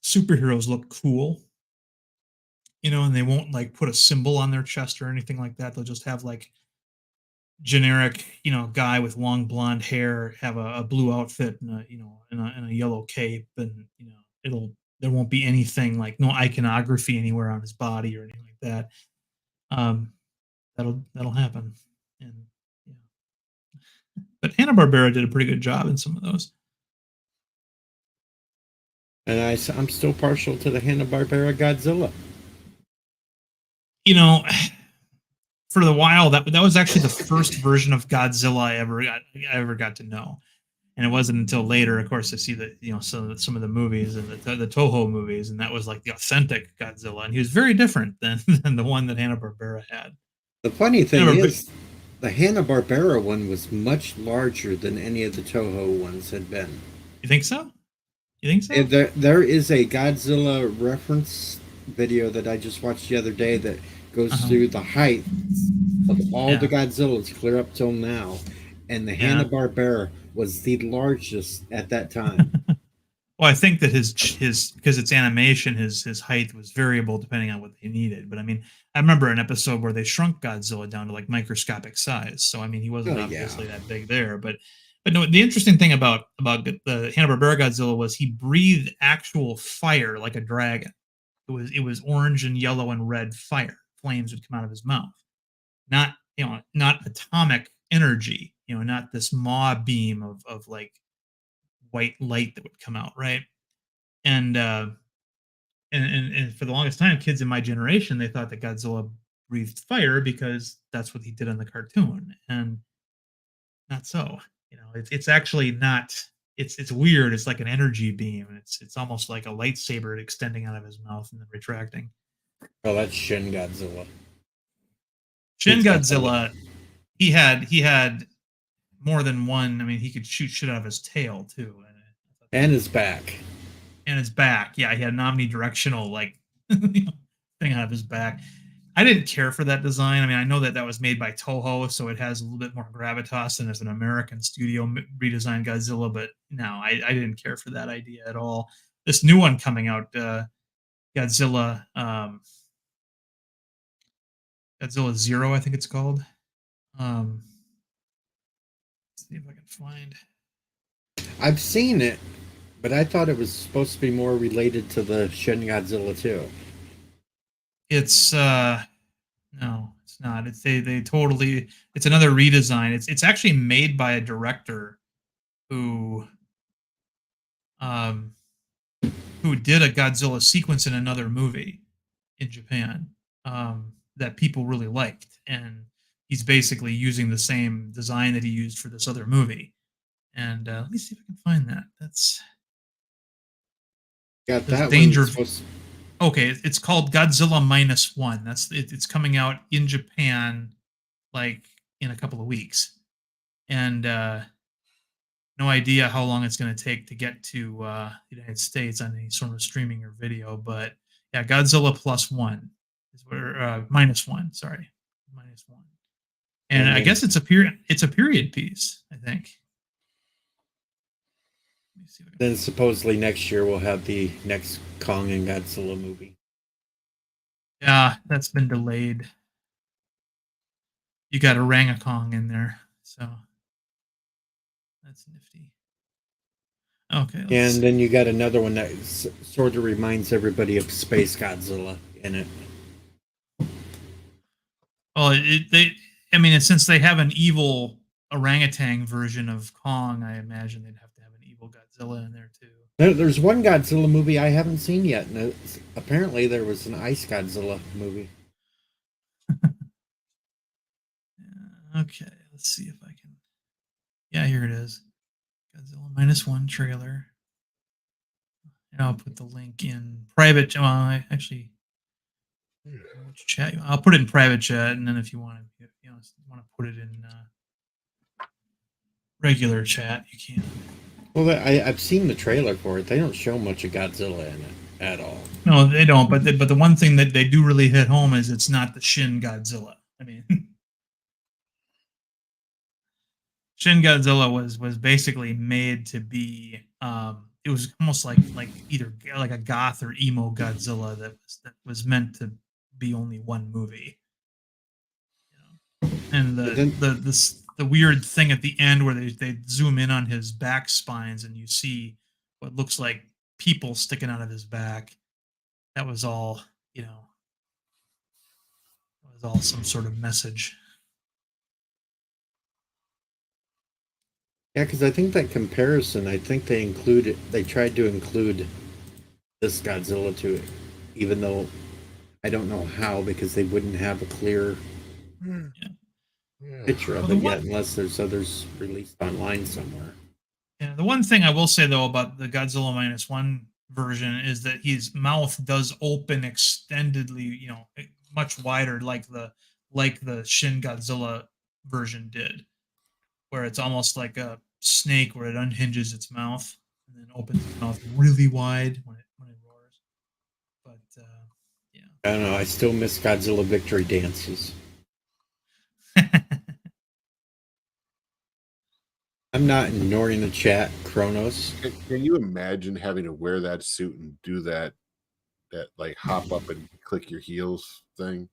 superheroes look cool. And they won't like put a symbol on their chest or anything like that. They'll just have like generic, guy with long blonde hair have a blue outfit and a yellow cape, and there won't be anything like no iconography anywhere on his body or anything like that. That'll happen, and but Hanna-Barbera did a pretty good job in some of those. And I'm still partial to the Hanna-Barbera Godzilla. For the while, that was actually the first version of Godzilla I ever got to know, and it wasn't until later, of course, to see that some of the movies and the Toho movies, and that was like the authentic Godzilla, and he was very different than the one that Hanna-Barbera had. The funny thing is, the Hanna-Barbera one was much larger than any of the Toho ones had been. You think so? There is a Godzilla reference video that I just watched the other day that goes through the height of all the Godzillas clear up till now, and the Hanna-Barbera was the largest at that time. Well, I think that his because it's animation, his height was variable depending on what they needed. But I mean, I remember an episode where they shrunk Godzilla down to like microscopic size. So I mean, he wasn't obviously that big there. But no, the interesting thing about the Hanna-Barbera Godzilla was he breathed actual fire like a dragon. It was orange and yellow and red fire. Flames would come out of his mouth, not atomic energy, not this maw beam of like white light that would come out, right? And for the longest time, kids in my generation, they thought that Godzilla breathed fire because that's what he did in the cartoon, and not so. It's actually not. It's weird. It's like an energy beam. It's almost like a lightsaber extending out of his mouth and then retracting. Oh, that's Shin Godzilla. Shin Godzilla, he had more than one. I mean, he could shoot shit out of his tail too, and his back. Yeah, he had an omnidirectional like thing out of his back. I didn't care for that design. I mean, I know that was made by Toho, so it has a little bit more gravitas than as an American studio redesigned Godzilla. But no, I didn't care for that idea at all. This new one coming out, Godzilla Zero, I think it's called. Let's see if I can find. I've seen it, but I thought it was supposed to be more related to the Shin Godzilla 2. It's no, it's not. It's they totally. It's another redesign. It's actually made by a director who did a Godzilla sequence in another movie in Japan that people really liked, and he's basically using the same design that he used for this other movie. And let me see if I can find that. That's got that danger. One Okay, it's called Godzilla -1. It's coming out in Japan like in a couple of weeks, and no idea how long it's going to take to get to the United States on any sort of streaming or video. But yeah, Godzilla +1 is where -1. Sorry, -1, and I guess it's a period piece. I think. Then supposedly next year we'll have the next Kong and Godzilla movie. Yeah, that's been delayed. You got Orangakong in there, so that's nifty. Okay, let's And see. then you got another one that sort of reminds everybody of Space Godzilla in it. Well, I mean, since they have an evil orangutan version of Kong, I imagine they'd have to have an evil Godzilla in there too. There's one Godzilla movie I haven't seen yet, and apparently there was an Ice Godzilla movie. Okay, let's see if I can. Yeah, here it is. Godzilla -1 trailer. And I'll put the link in private. Well, I actually chat. I'll put it in private chat, and then if you want to put it in regular chat, you can. Well, I've seen the trailer for it. They don't show much of Godzilla in it at all. No, they don't. But the one thing that they do really hit home is it's not the Shin Godzilla. I mean, Shin Godzilla was basically made to be. It was almost like either like a goth or emo Godzilla that was meant to be only one movie. You know? And the weird thing at the end where they zoom in on his back spines and you see what looks like people sticking out of his back. That was all, it was all some sort of message. Yeah, because I think that comparison, I think they tried to include this Godzilla to it, even though I don't know how, because they wouldn't have a clear picture of it yet, unless there's others released online somewhere. Yeah, the one thing I will say though about the Godzilla -1 version is that his mouth does open extendedly, much wider, like the Shin Godzilla version did, where it's almost like a snake where it unhinges its mouth and then opens its mouth really wide when it roars. But yeah, I don't know. I still miss Godzilla victory dances. I'm not ignoring the chat, Kronos. Can you imagine having to wear that suit and do that like hop up and click your heels thing?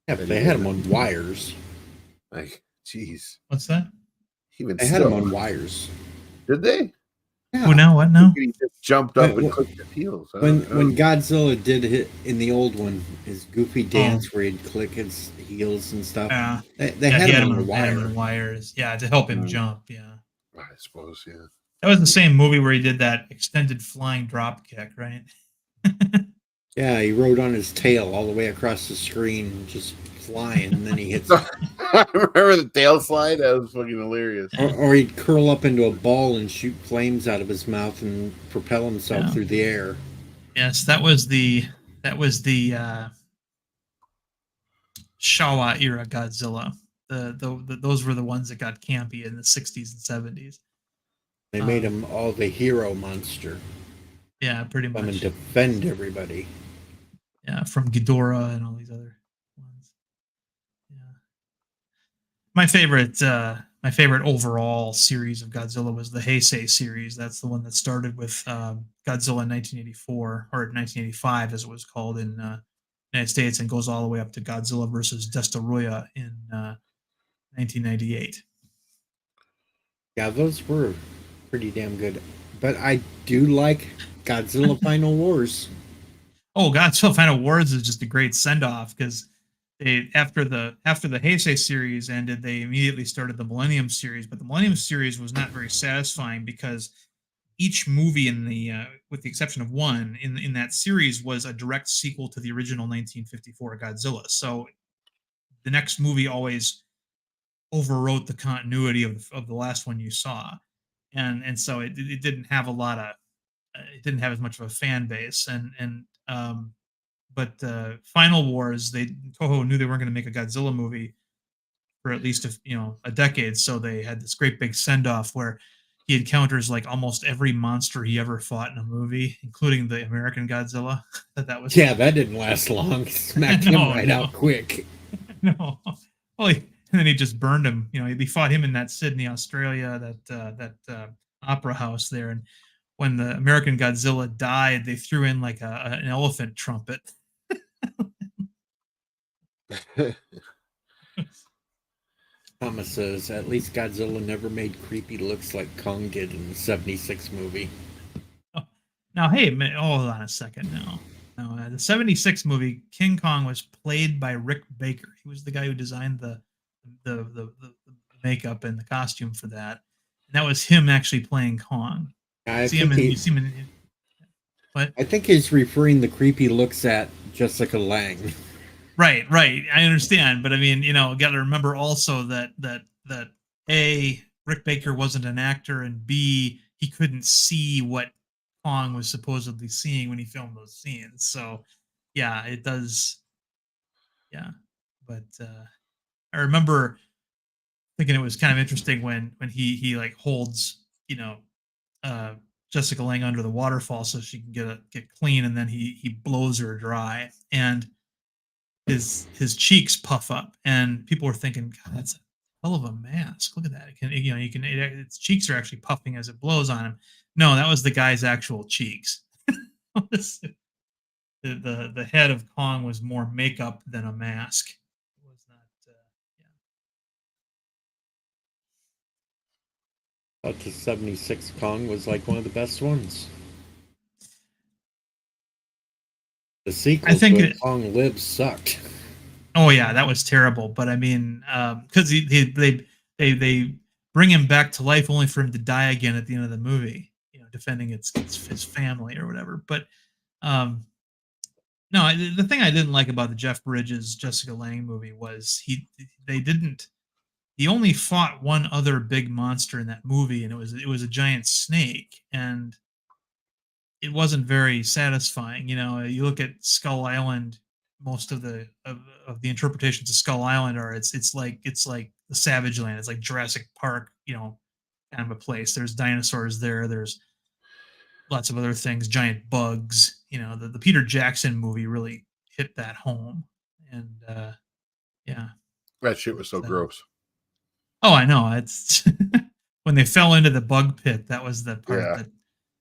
Yeah, but they had them on wires. Like, jeez. What's that? They had them on wires. Did they? Yeah. Oh, now what now? He just jumped up and clicked his heels. When Godzilla did hit in the old one, his goofy dance where he'd click his heels and stuff. Yeah, they had him on wires. Yeah, to help him jump. Yeah, I suppose. Yeah, that was the same movie where he did that extended flying drop kick, right? Yeah, he rode on his tail all the way across the screen, just flying, and then he hits. I remember the tail slide. That was fucking hilarious. Or he'd curl up into a ball and shoot flames out of his mouth and propel himself through the air. Yes, that was the Showa era Godzilla. Those were the ones that got campy in the 60s and 70s. They made him all the hero monster. Yeah, pretty much. Come and defend everybody. Yeah, from Ghidorah and all these other ones. Yeah. My favorite overall series of Godzilla was the Heisei series. That's the one that started with Godzilla in 1984, or 1985 as it was called in the United States, and goes all the way up to Godzilla versus Destoroyah in 1998. Yeah, those were pretty damn good. But I do like Godzilla Final Wars. Oh, Godzilla Final Wars is just a great send-off, because they after the Heisei series ended, they immediately started the Millennium series, but the Millennium series was not very satisfying because each movie in the with the exception of one in that series was a direct sequel to the original 1954 Godzilla. So the next movie always overwrote the continuity of the last one you saw, and so it didn't have a lot of it didn't have as much of a fan base, but Final Wars, Toho knew they weren't going to make a Godzilla movie for at least a decade, so they had this great big send off where he encounters like almost every monster he ever fought in a movie, including the American Godzilla. that didn't last long. Smacked him out quick. No, well, and then he just burned him. He fought him in that Sydney, Australia, that opera house there, and when the American Godzilla died, they threw in like an elephant trumpet. Thomas says, at least Godzilla never made creepy looks like Kong did in the 76 movie. Now, hey, hold on a second now. The 76 movie, King Kong was played by Rick Baker. He was the guy who designed the makeup and the costume for that. And that was him actually playing Kong. I see him in what? I think he's referring the creepy looks at Jessica Lange. Right. I understand, but I mean, got to remember also that A, Rick Baker wasn't an actor, and B, he couldn't see what Kong was supposedly seeing when he filmed those scenes. So, yeah, it does. Yeah, but I remember thinking it was kind of interesting when he like holds Jessica Lange under the waterfall so she can get clean, and then he blows her dry, and his cheeks puff up, and people were thinking, God, that's a hell of a mask. Look at that. Its cheeks are actually puffing as it blows on him. No, that was the guy's actual cheeks. The head of Kong was more makeup than a mask. It was not. But the 76 Kong was like one of the best ones. The sequel to Kong Lives sucked. Oh yeah, that was terrible. But I mean, because they bring him back to life only for him to die again at the end of the movie, defending his family or whatever. But no, the thing I didn't like about the Jeff Bridges Jessica Lange movie was he only fought one other big monster in that movie, and it was a giant snake, and it wasn't very satisfying. You look at Skull Island, most of the interpretations of Skull Island are it's like the Savage Land. It's like Jurassic Park, kind of a place. There's dinosaurs there. There's lots of other things, giant bugs. The Peter Jackson movie really hit that home, and yeah, that shit was so gross. Oh, I know. It's when they fell into the bug pit. That was the part that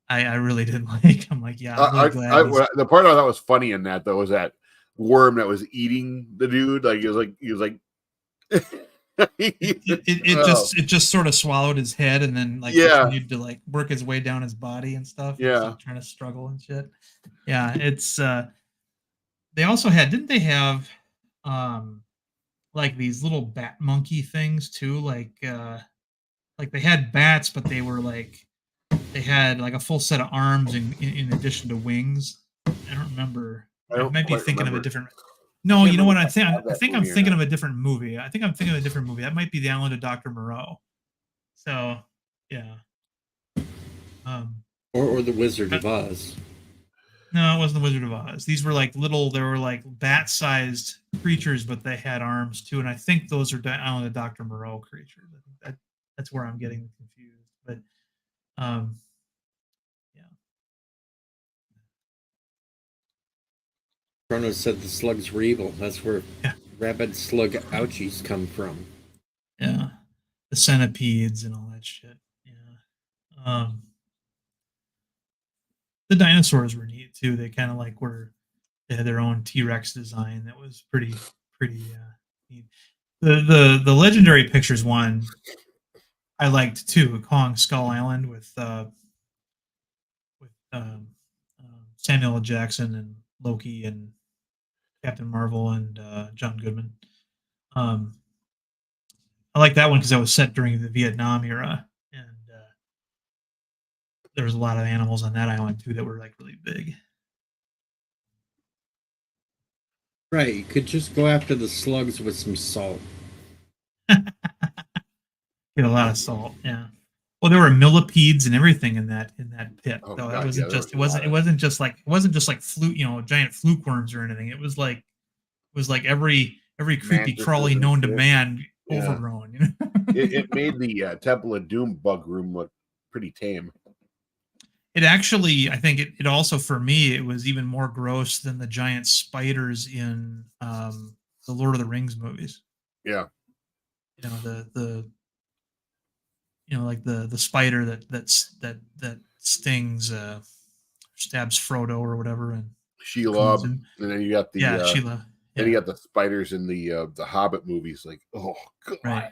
I really didn't like. I'm like, yeah. I'm really glad the part I thought was funny in that though was that worm that was eating the dude. Like he was like. it just sort of swallowed his head and then continued to like work his way down his body and stuff. Yeah, like trying to struggle and shit. Yeah, it's. They also didn't they have, like these little bat monkey things too? Like they had bats, but they were like they had like a full set of arms in addition to wings. I don't remember. I might be thinking of a different. No, you know what I think? I think I'm thinking of a different movie. That might be The Island of Dr. Moreau. So, yeah. Or The Wizard of Oz. No, it wasn't The Wizard of Oz. These were like they were like bat-sized creatures, but they had arms too. And I think those are Island of Dr. Moreau creatures. I think that's where I'm getting confused. But, yeah. Chronos said the slugs were evil. That's where rabid slug ouchies come from. Yeah. The centipedes and all that shit. Yeah. The dinosaurs were neat too. They kind of like they had their own T-Rex design that was pretty neat. The Legendary Pictures one I liked too. Kong Skull Island with Samuel L. Jackson and Loki and Captain Marvel and John Goodman. I like that one because that was set during the Vietnam era, and there was a lot of animals on that island too that were like really big. Right, you could just go after the slugs with some salt. Get a lot of salt, yeah. Well, there were millipedes and everything in that pit. Oh, though. God, It wasn't just like fluke, giant fluke worms or anything. It was like every creepy crawly known to man overgrown. It made the Temple of Doom bug room look pretty tame. It actually, I think it also for me it was even more gross than the giant spiders in the Lord of the Rings movies. Yeah. Like the spider that stings stabs Frodo or whatever, and Shelob, and then you got the Shelob. And you got the spiders in the Hobbit movies. Like, oh god, right.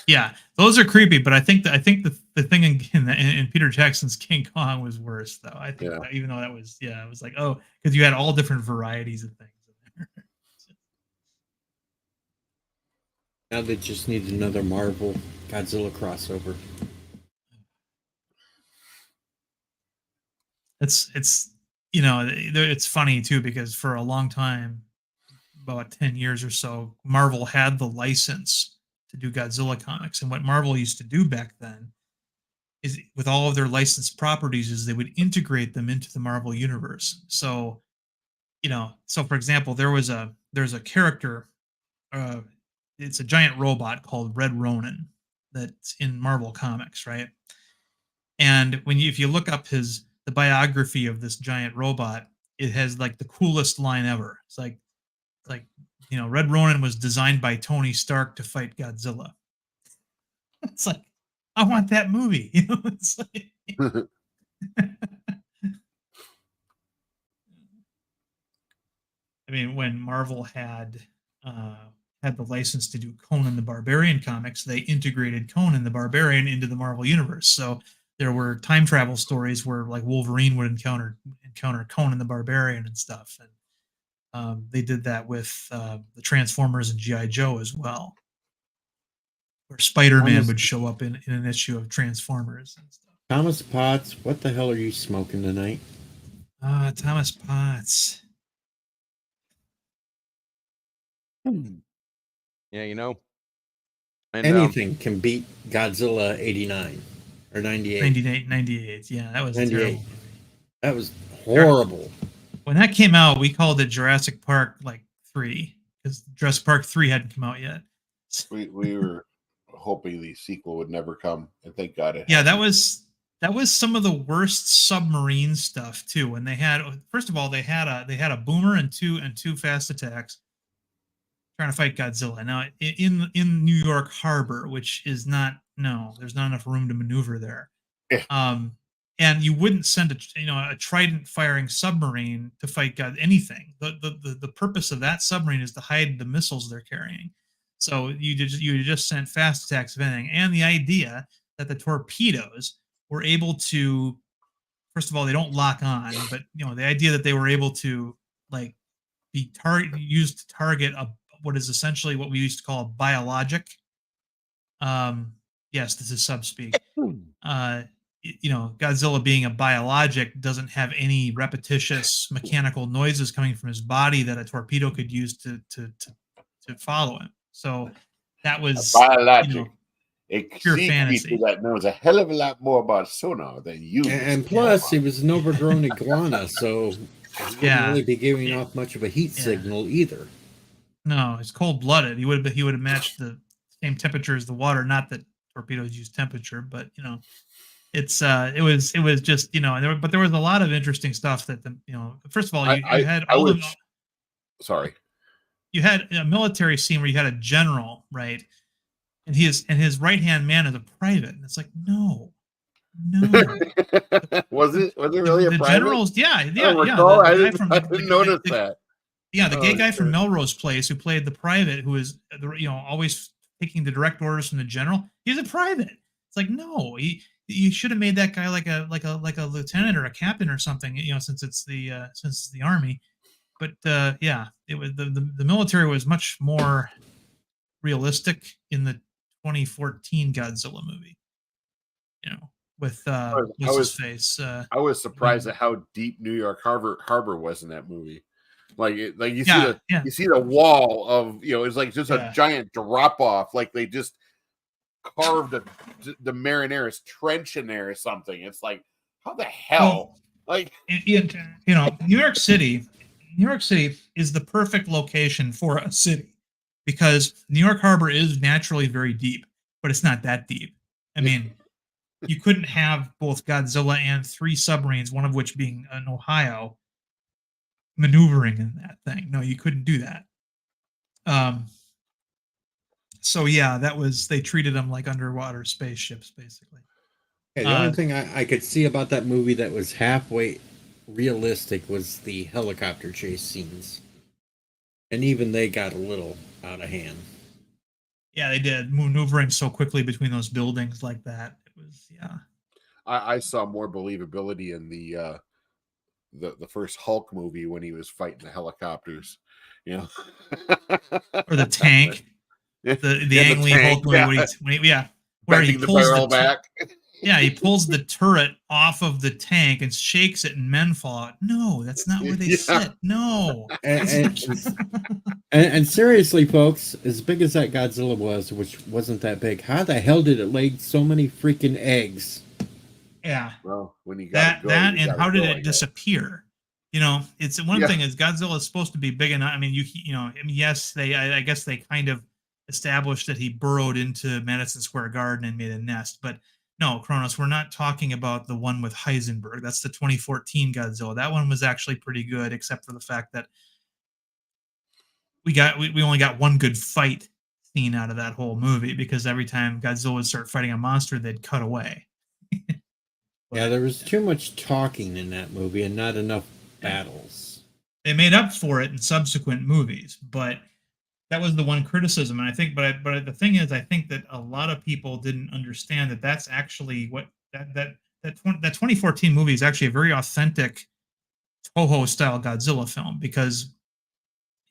Yeah, those are creepy. But I think the thing in Peter Jackson's King Kong was worse, though. I think even though that was it was like, oh, because you had all different varieties of things in there. Now they just need another Marvel Godzilla crossover. It's it's funny too, because for a long time, about 10 years or so, Marvel had the license to do Godzilla comics. And what Marvel used to do back then is, with all of their licensed properties, is they would integrate them into the Marvel universe. So, so for example, there's a character, it's a giant robot called Red Ronin that's in Marvel Comics, right? And if you look up the biography of this giant robot, it has like the coolest line ever. It's like, Red Ronin was designed by Tony Stark to fight Godzilla. It's like, I want that movie. It's like, I mean, when Marvel had the license to do Conan the Barbarian comics, they integrated Conan the Barbarian into the Marvel universe. So there were time travel stories where like Wolverine would encounter Conan the Barbarian and stuff. And they did that with the Transformers and G.I. Joe as well, where Spider-Man would show up in an issue of Transformers and stuff. Thomas Potts, what the hell are you smoking tonight? Thomas Potts. Yeah, and, anything can beat Godzilla 89 or 98. 98. Yeah, that was 98. terrible. That was horrible. When that came out, we called it Jurassic Park 3, because Jurassic Park 3 hadn't come out yet. we were hoping the sequel would never come, and thank God it. Yeah, that was some of the worst submarine stuff too. When they had, first of all, they had a boomer and two fast attacks trying to fight Godzilla. Now in New York Harbor, which is there's not enough room to maneuver there. Yeah. And you wouldn't send a Trident firing submarine to fight anything. The purpose of that submarine is to hide the missiles they're carrying. So you just sent fast attacks of anything. And the idea that the torpedoes were able to, first of all, they don't lock on, but the idea that they were able to be used to target what is essentially what we used to call a biologic. Yes, this is subspeak. Godzilla being a biologic doesn't have any repetitious mechanical noises coming from his body that a torpedo could use to follow him. So that was a biologic. Pure fantasy. That knows a hell of a lot more about sonar than you. And plus, he was an overgrown iguana, so he wouldn't really be giving off much of a heat signal either. No, it's cold-blooded. He would have matched the same temperature as the water. Not that torpedoes use temperature, but it was just but there was a lot of interesting stuff that first of all you had you had a military scene where you had a general, right, and his right hand man is a private, and it's like no. was it really a the private? Generals? Yeah. I didn't notice that. Yeah, the gay guy from Melrose Place who played the private, who is always taking the direct orders from the general. He's a private. It's like no, you should have made that guy like a lieutenant or a captain or something. Since it's the army. But it was the military was much more realistic in the 2014 Godzilla movie. With what's his face. I was surprised at how deep New York Harbor was in that movie. You see the wall of it's like just a giant drop off. Like they just carved the Marineris Trench in there or something. It's like, how the hell? New York City is the perfect location for a city because New York Harbor is naturally very deep, but it's not that deep. I mean, you couldn't have both Godzilla and 3 submarines, one of which being in Ohio, maneuvering in that thing. No, you couldn't do that. So yeah, they treated them like underwater spaceships, basically. Yeah, the only thing I could see about that movie that was halfway realistic was the helicopter chase scenes. And even they got a little out of hand. Yeah, they did, maneuvering so quickly between those buildings like that. It was, yeah. I saw more believability in the first Hulk movie when he was fighting the helicopters, you know, Or the tank, the Ang Lee Hulk movie, where he bending the pulls barrel the back. yeah, he pulls the turret off of the tank and shakes it, and men fall out. No, that's not where they Yeah. sit. No. And seriously, folks, as big as that Godzilla was, which wasn't that big, how the hell did it lay so many freaking eggs? Yeah. Well, when you got And how did it disappear? You know, it's one thing is Godzilla is supposed to be big enough. I mean, yes, I guess they kind of established that he burrowed into Madison Square Garden and made a nest, but no, Kronos, we're not talking about the one with Heisenberg. That's the 2014 Godzilla. That one was actually pretty good, except for the fact that we only got one good fight scene out of that whole movie, because every time Godzilla would start fighting a monster, they'd cut away. Yeah, there was too much talking in that movie and not enough battles. They made up for it in subsequent movies, but that was the one criticism. And I think, but the thing is, I think that a lot of people didn't understand that that's actually what that 2014 movie is actually a very authentic Toho style Godzilla film, because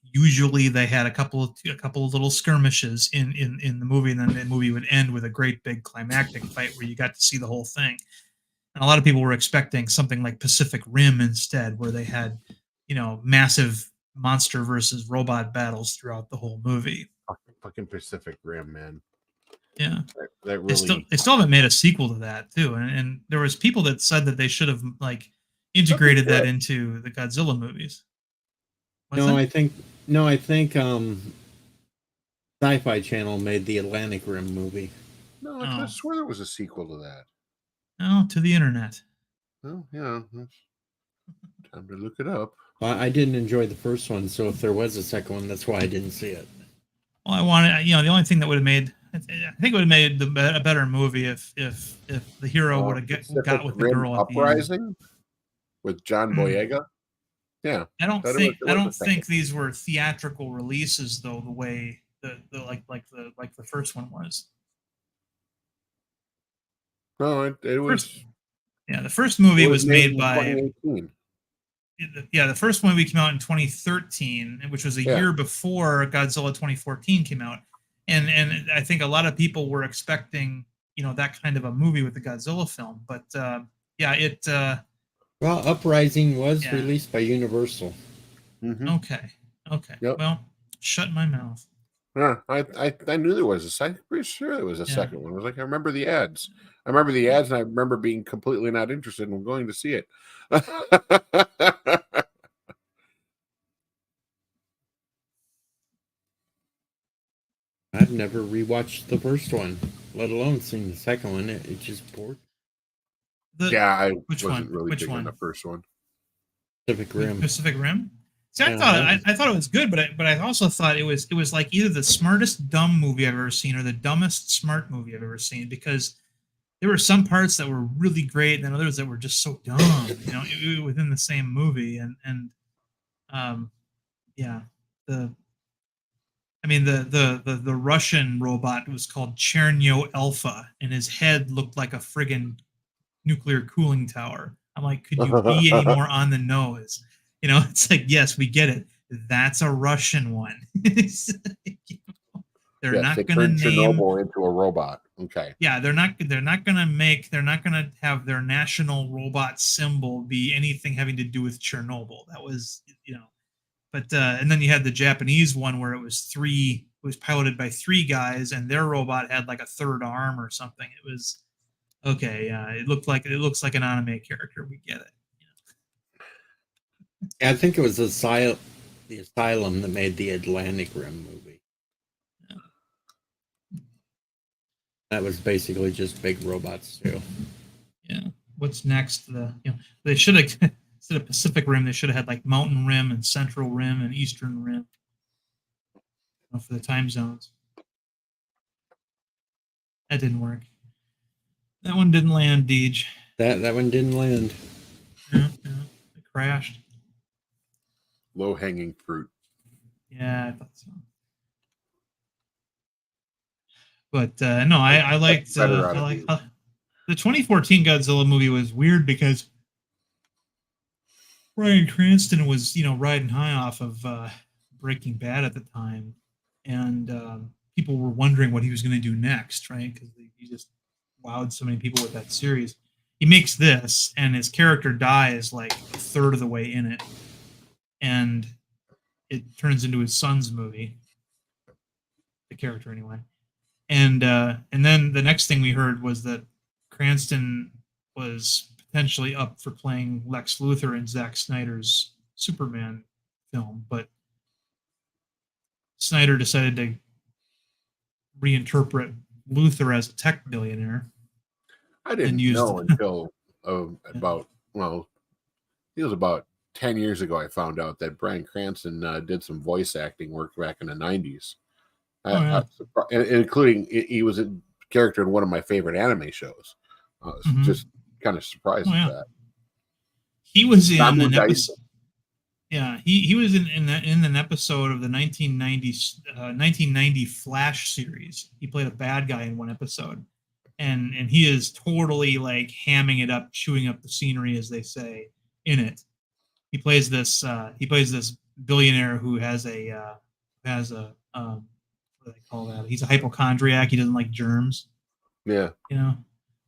usually they had a couple of little skirmishes in the movie, and then the movie would end with a great big climactic fight where you got to see the whole thing. And a lot of people were expecting something like Pacific Rim instead, where they had, massive monster versus robot battles throughout the whole movie. Fucking Pacific Rim, man. Yeah, that really. They still haven't made a sequel to that too, and there was people that said that they should have integrated that into the Godzilla movies. I think Sci-Fi Channel made the Atlantic Rim movie. No, I swear there was a sequel to that. No, to the internet. Oh, yeah. Time to look it up. I didn't enjoy the first one, so if there was a second one, that's why I didn't see it. Well, I wanted, the only thing that would have made, I think it would have made a better movie if the hero would have got with the girl at the Uprising with John Boyega. Yeah, I don't think these were theatrical releases though, the way the first one was. No, it was. The first movie was made by. 2018. Yeah, the first movie came out in 2013, which was a year before Godzilla 2014 came out, and I think a lot of people were expecting that kind of a movie with the Godzilla film, but Well, Uprising was released by Universal. Mm-hmm. Okay. Yep. Well, shut my mouth. Yeah, I knew there was I'm pretty sure there was a second one. I was like, I remember the ads. And I remember being completely not interested in going to see it. I've never rewatched the first one, let alone seen the second one. It just bored. I wasn't really big on the first one. Pacific Rim. Pacific Rim. See, I thought it was good, but I also thought it was like either the smartest dumb movie I've ever seen or the dumbest smart movie I've ever seen, because there were some parts that were really great and then others that were just so dumb, within the same movie. The Russian robot was called Chernyo Alpha, and his head looked like a friggin' nuclear cooling tower. I'm like, could you be any more on the nose? It's like, yes, we get it. That's a Russian one. They're not going to name Chernobyl into a robot. Okay. Yeah, they're not going to have their national robot symbol be anything having to do with Chernobyl. That was, but and then you had the Japanese one where it was piloted by 3 guys, and their robot had like a third arm or something. It was okay. It looks like an anime character. We get it. I think it was the Asylum that made the Atlantic Rim movie. Yeah. That was basically just big robots too. Yeah. What's next? They should have instead of Pacific Rim, they should have had like Mountain Rim and Central Rim and Eastern Rim for the time zones. That didn't work. That one didn't land, Deej. That one didn't land. Yeah, it crashed. Low-hanging fruit. Yeah, I thought so. But no, I liked Better out I of like you. the 2014 Godzilla movie was weird because Bryan Cranston was, riding high off of Breaking Bad at the time, and people were wondering what he was going to do next, right? Because he just wowed so many people with that series. He makes this, and his character dies like a third of the way in it, and it turns into his son's movie. The character, anyway, and then the next thing we heard was that Cranston was potentially up for playing Lex Luthor in Zack Snyder's Superman film, but Snyder decided to reinterpret Luthor as a tech billionaire. I didn't know until about, well, it was about 10 years ago I found out that Bryan Cranston did some voice acting work back in the 90s. Including, he was a character in one of my favorite anime shows. I was just kind of surprised at that. He was in an episode. Yeah, he was in an episode of the 1990 Flash series. He played a bad guy in one episode, and he is totally like hamming it up, chewing up the scenery, as they say, in it. He plays this billionaire who has a what do they call that? He's a hypochondriac. He doesn't like germs. Yeah,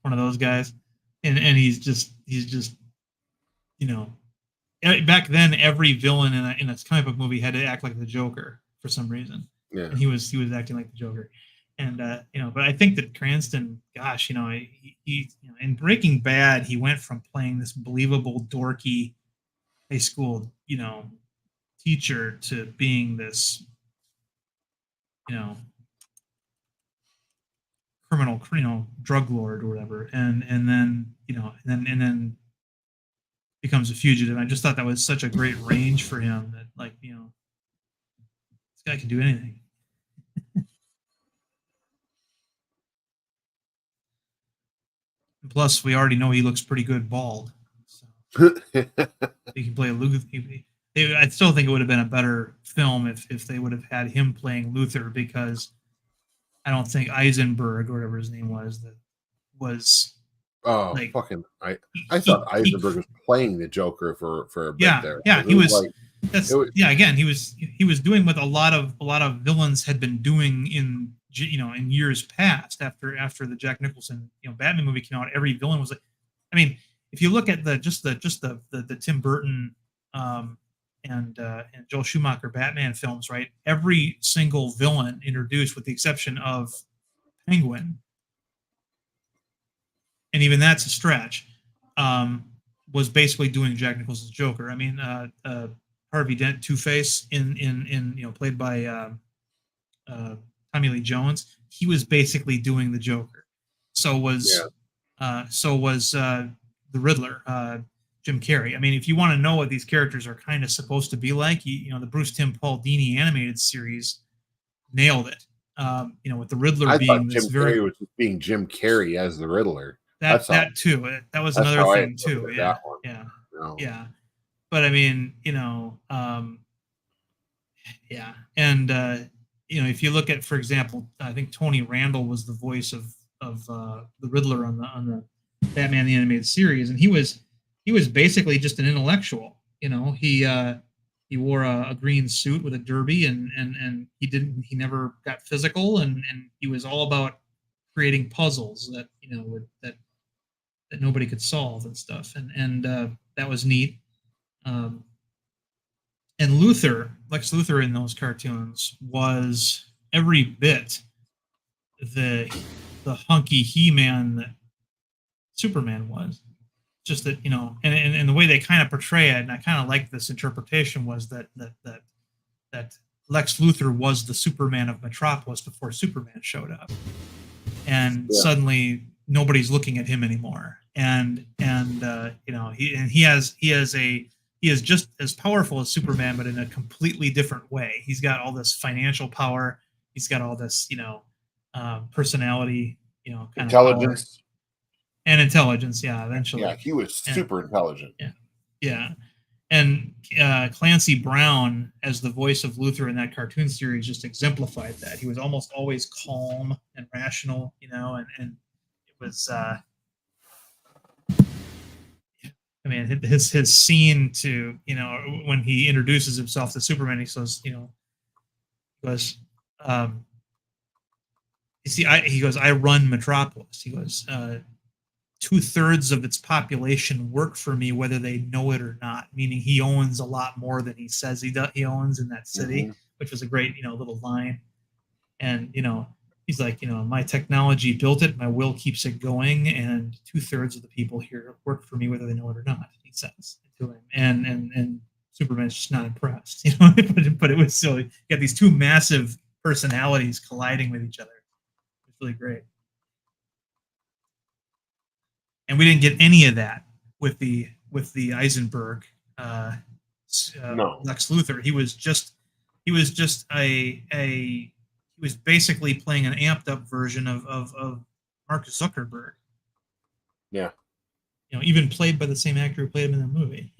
one of those guys, and he's just back then every villain in a comic book movie had to act like the Joker for some reason. Yeah, and he was acting like the Joker, and but I think that Cranston, gosh, he in Breaking Bad, he went from playing this believable dorky high school teacher to being this criminal, drug lord or whatever, and then becomes a fugitive. I just thought that was such a great range for him that, like, this guy can do anything. And plus, we already know he looks pretty good bald. So he can play Luthor. I still think it would have been a better film if they would have had him playing Luthor, because I don't think Eisenberg, or whatever his name was, I thought Eisenberg was playing the Joker for a bit there. Yeah, he was. Again, he was doing what a lot of villains had been doing in years past. After the Jack Nicholson Batman movie came out, every villain was like, I mean, if you look at the Tim Burton and Joel Schumacher Batman films, right? Every single villain introduced, with the exception of Penguin, and even that's a stretch, was basically doing Jack Nicholson's Joker. I mean, Harvey Dent, Two-Face, in played by Tommy Lee Jones, he was basically doing the Joker. So was the Riddler, Jim Carrey. I mean, if you want to know what these characters are kind of supposed to be like, the Bruce Timm Paul Dini animated series nailed it. With the Riddler being Jim Carrey was being Jim Carrey as the Riddler. That too. That was another thing too. Yeah. Yeah. No. Yeah. But I mean, yeah. And if you look at, for example, I think Tony Randall was the voice of the Riddler on the Batman the Animated Series, and he was basically just an intellectual. He wore a green suit with a derby, and he never got physical, and he was all about creating puzzles that that nobody could solve and stuff, and that was neat. And Lex Luthor in those cartoons was every bit the hunky He-Man that Superman was. Just that, and the way they kind of portray it, and I kind of like this interpretation, was that Lex Luthor was the Superman of Metropolis before Superman showed up, and suddenly nobody's looking at him anymore, and he is just as powerful as Superman, but in a completely different way. He's got all this financial power. He's got all this, personality, kind intelligence. And intelligence, yeah, eventually. Yeah, he was super intelligent. Yeah. And Clancy Brown, as the voice of Luther in that cartoon series, just exemplified that. He was almost always calm and rational, and it was. I mean, his scene to when he introduces himself to Superman, he says, he goes, you see, he goes, I run Metropolis. He goes, 2/3 of its population work for me, whether they know it or not. Meaning, he owns a lot more than he says he owns in that city, which was a great, little line. And he's like, my technology built it, my will keeps it going, and 2/3 of the people here work for me, whether they know it or not. He says to him, and Superman's just not impressed, but it was still, you got these two massive personalities colliding with each other. It's really great. And we didn't get any of that with the Eisenberg No. Lex Luthor. He was basically playing an amped up version of Mark Zuckerberg. Yeah. Even played by the same actor who played him in the movie.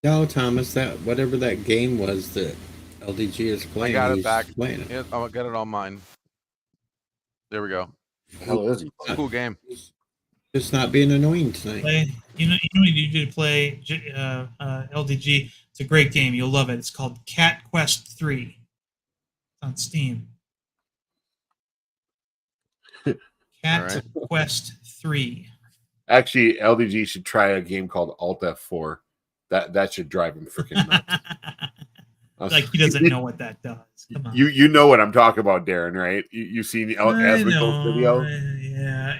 No, Thomas, that whatever that game was that LDG is playing. I got it he's back. Playing it. Yeah, I'll get it on mine. There we go. The hell is he? It's a cool game. Just not being annoying tonight. Play, you need to play LDG. It's a great game. You'll love it. It's called Cat Quest 3. It's on Steam. Cat Quest 3. Actually, LDG should try a game called Alt F4. That should drive him freaking nuts. Like he doesn't know what that does. Come on. You know what I'm talking about, Darren, right? You've seen the Asmongold video? Yeah.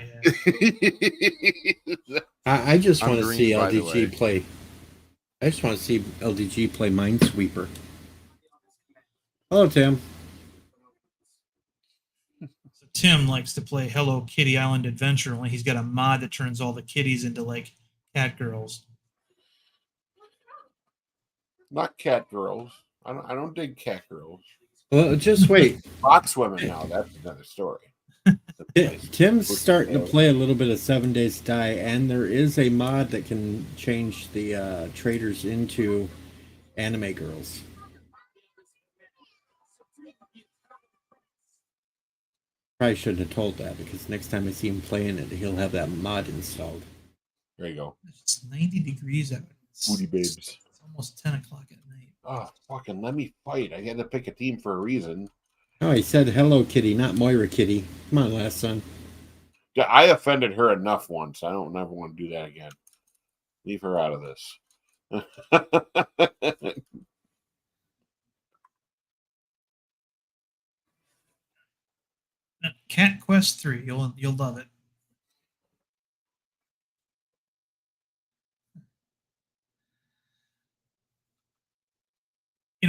I just I'm want to green, see by the way. LDG play. I just want to see LDG play Minesweeper. Hello, Tim. So Tim likes to play Hello Kitty Island Adventure, only he's got a mod that turns all the kitties into like cat girls. Not cat girls. I don't dig cat girls. Well, just wait. Box women now. That's another story. Tim's starting to play a little bit of 7 Days to Die, and there is a mod that can change the traders into anime girls. Probably shouldn't have told that, because next time I see him playing it, he'll have that mod installed. There you go. It's 90 degrees out. Booty babes. It's almost 10 o'clock at night. Oh, fucking let me fight. I had to pick a team for a reason. Oh, he said Hello Kitty, not Moira Kitty. Come on, last son. Yeah, I offended her enough once. I don't never want to do that again. Leave her out of this. Cat Quest 3. You'll love it.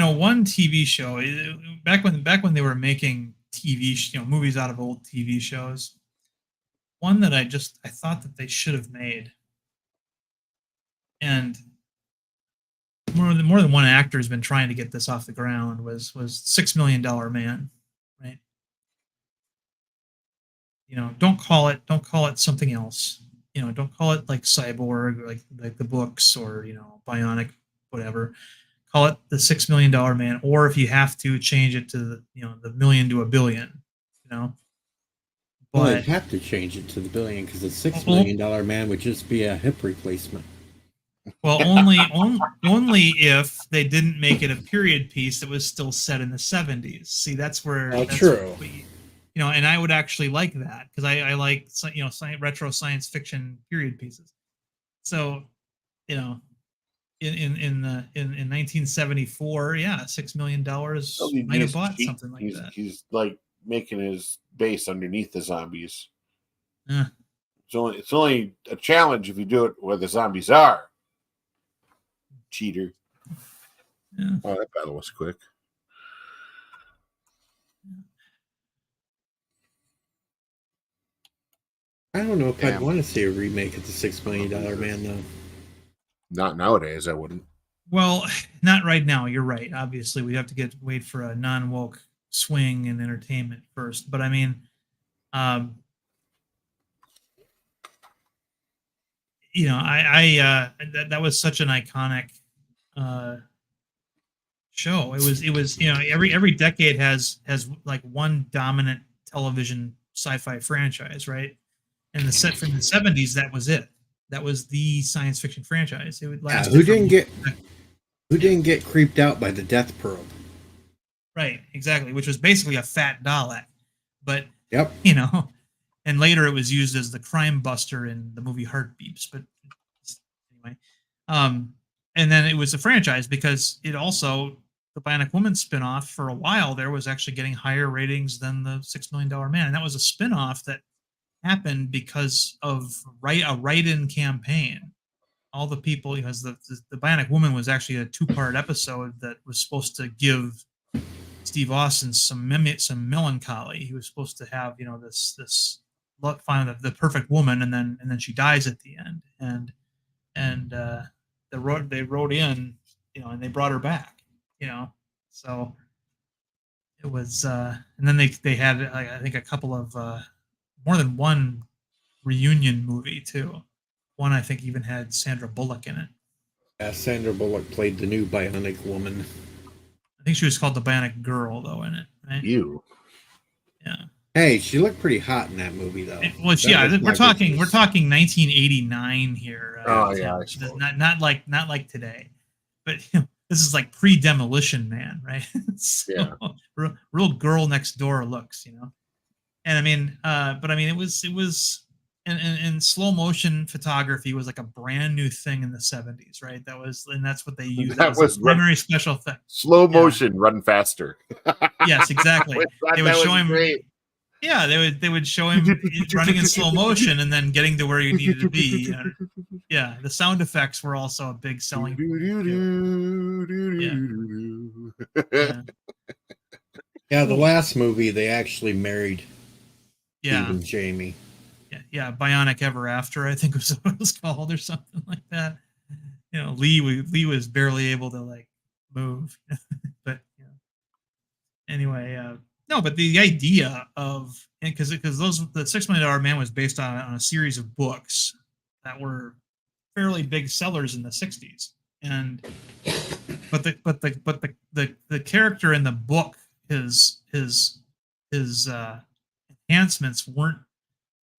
One TV show back when they were making TV, movies out of old TV shows. One that I thought that they should have made, and more than one actor has been trying to get this off the ground, was $6 Million Man, right? Don't call it something else. Don't call it like Cyborg, or like the books, or Bionic, whatever. Call it the $6 Million Man, or if you have to, change it to the million to a billion. Well, But they'd have to change it to the billion, because the $6 million man would just be a hip replacement. well, only if they didn't make it a period piece that was still set in the 70s. See, that's where True. And I would actually like that, because I like retro science fiction period pieces. So, in 1974, $6 million might have bought something like that. He's like making his base underneath the zombies. Yeah. It's only a challenge if you do it where the zombies are. Cheater. Yeah. Oh, that battle was quick. I don't know if I'd Damn. want to see a remake of the $6 Million Man, though. Not nowadays, I wouldn't. Well, not right now. You're right. Obviously, we have to wait for a non-woke swing and entertainment first. But I mean, you know, that was such an iconic show. It was you know, every decade has like one dominant television sci-fi franchise, right? And the set from the 70s, that was it. That was the science fiction franchise. It would last. Who didn't get creeped out by the Death Probe? Right, exactly, which was basically a fat Dalek. But Yep. you know, and later it was used as the crime buster in the movie Heartbeeps. But anyway, and then it was a franchise because it also, the Bionic Woman spinoff for a while there was actually getting higher ratings than the $6 Million Man, and that was a spinoff that happened because of a write-in campaign. All the people, because the Bionic Woman was actually a 2-part episode that was supposed to give Steve Austin some melancholy. He was supposed to have, you know, this find the perfect woman, and then she dies at the end, and they wrote in, you know, and they brought her back, you know, so it was, and then they had I think a couple of more than one reunion movie too. One I think even had Sandra Bullock in it. Yeah, Sandra Bullock played the new Bionic Woman. I think she was called the Bionic Girl though in it, right? You. Yeah. Hey, she looked pretty hot in that movie though. Well, yeah, we're talking 1989 here. Oh yeah, not like today, but you know, this is like pre-Demolition Man, right? So, yeah, real girl next door looks, you know. And I mean, but I mean, it was, and slow motion photography was like a brand new thing in the 70s, right? And that's what they used. That was primary special effect. Slow motion, run faster. Yes, exactly. They would show him. Great. Yeah, they would show him running in slow motion and then getting to where you needed to be. Yeah, the sound effects were also a big selling point. Yeah, the last movie they actually married. Yeah, Steve and Jamie. Yeah, Bionic Ever After, I think was what it was called, or something like that. You know, Lee was barely able to like move, but you know. Anyway, no, but the idea of, because the $6 Million Man was based on a series of books that were fairly big sellers in the 60s, and but the character in the book, his enhancements weren't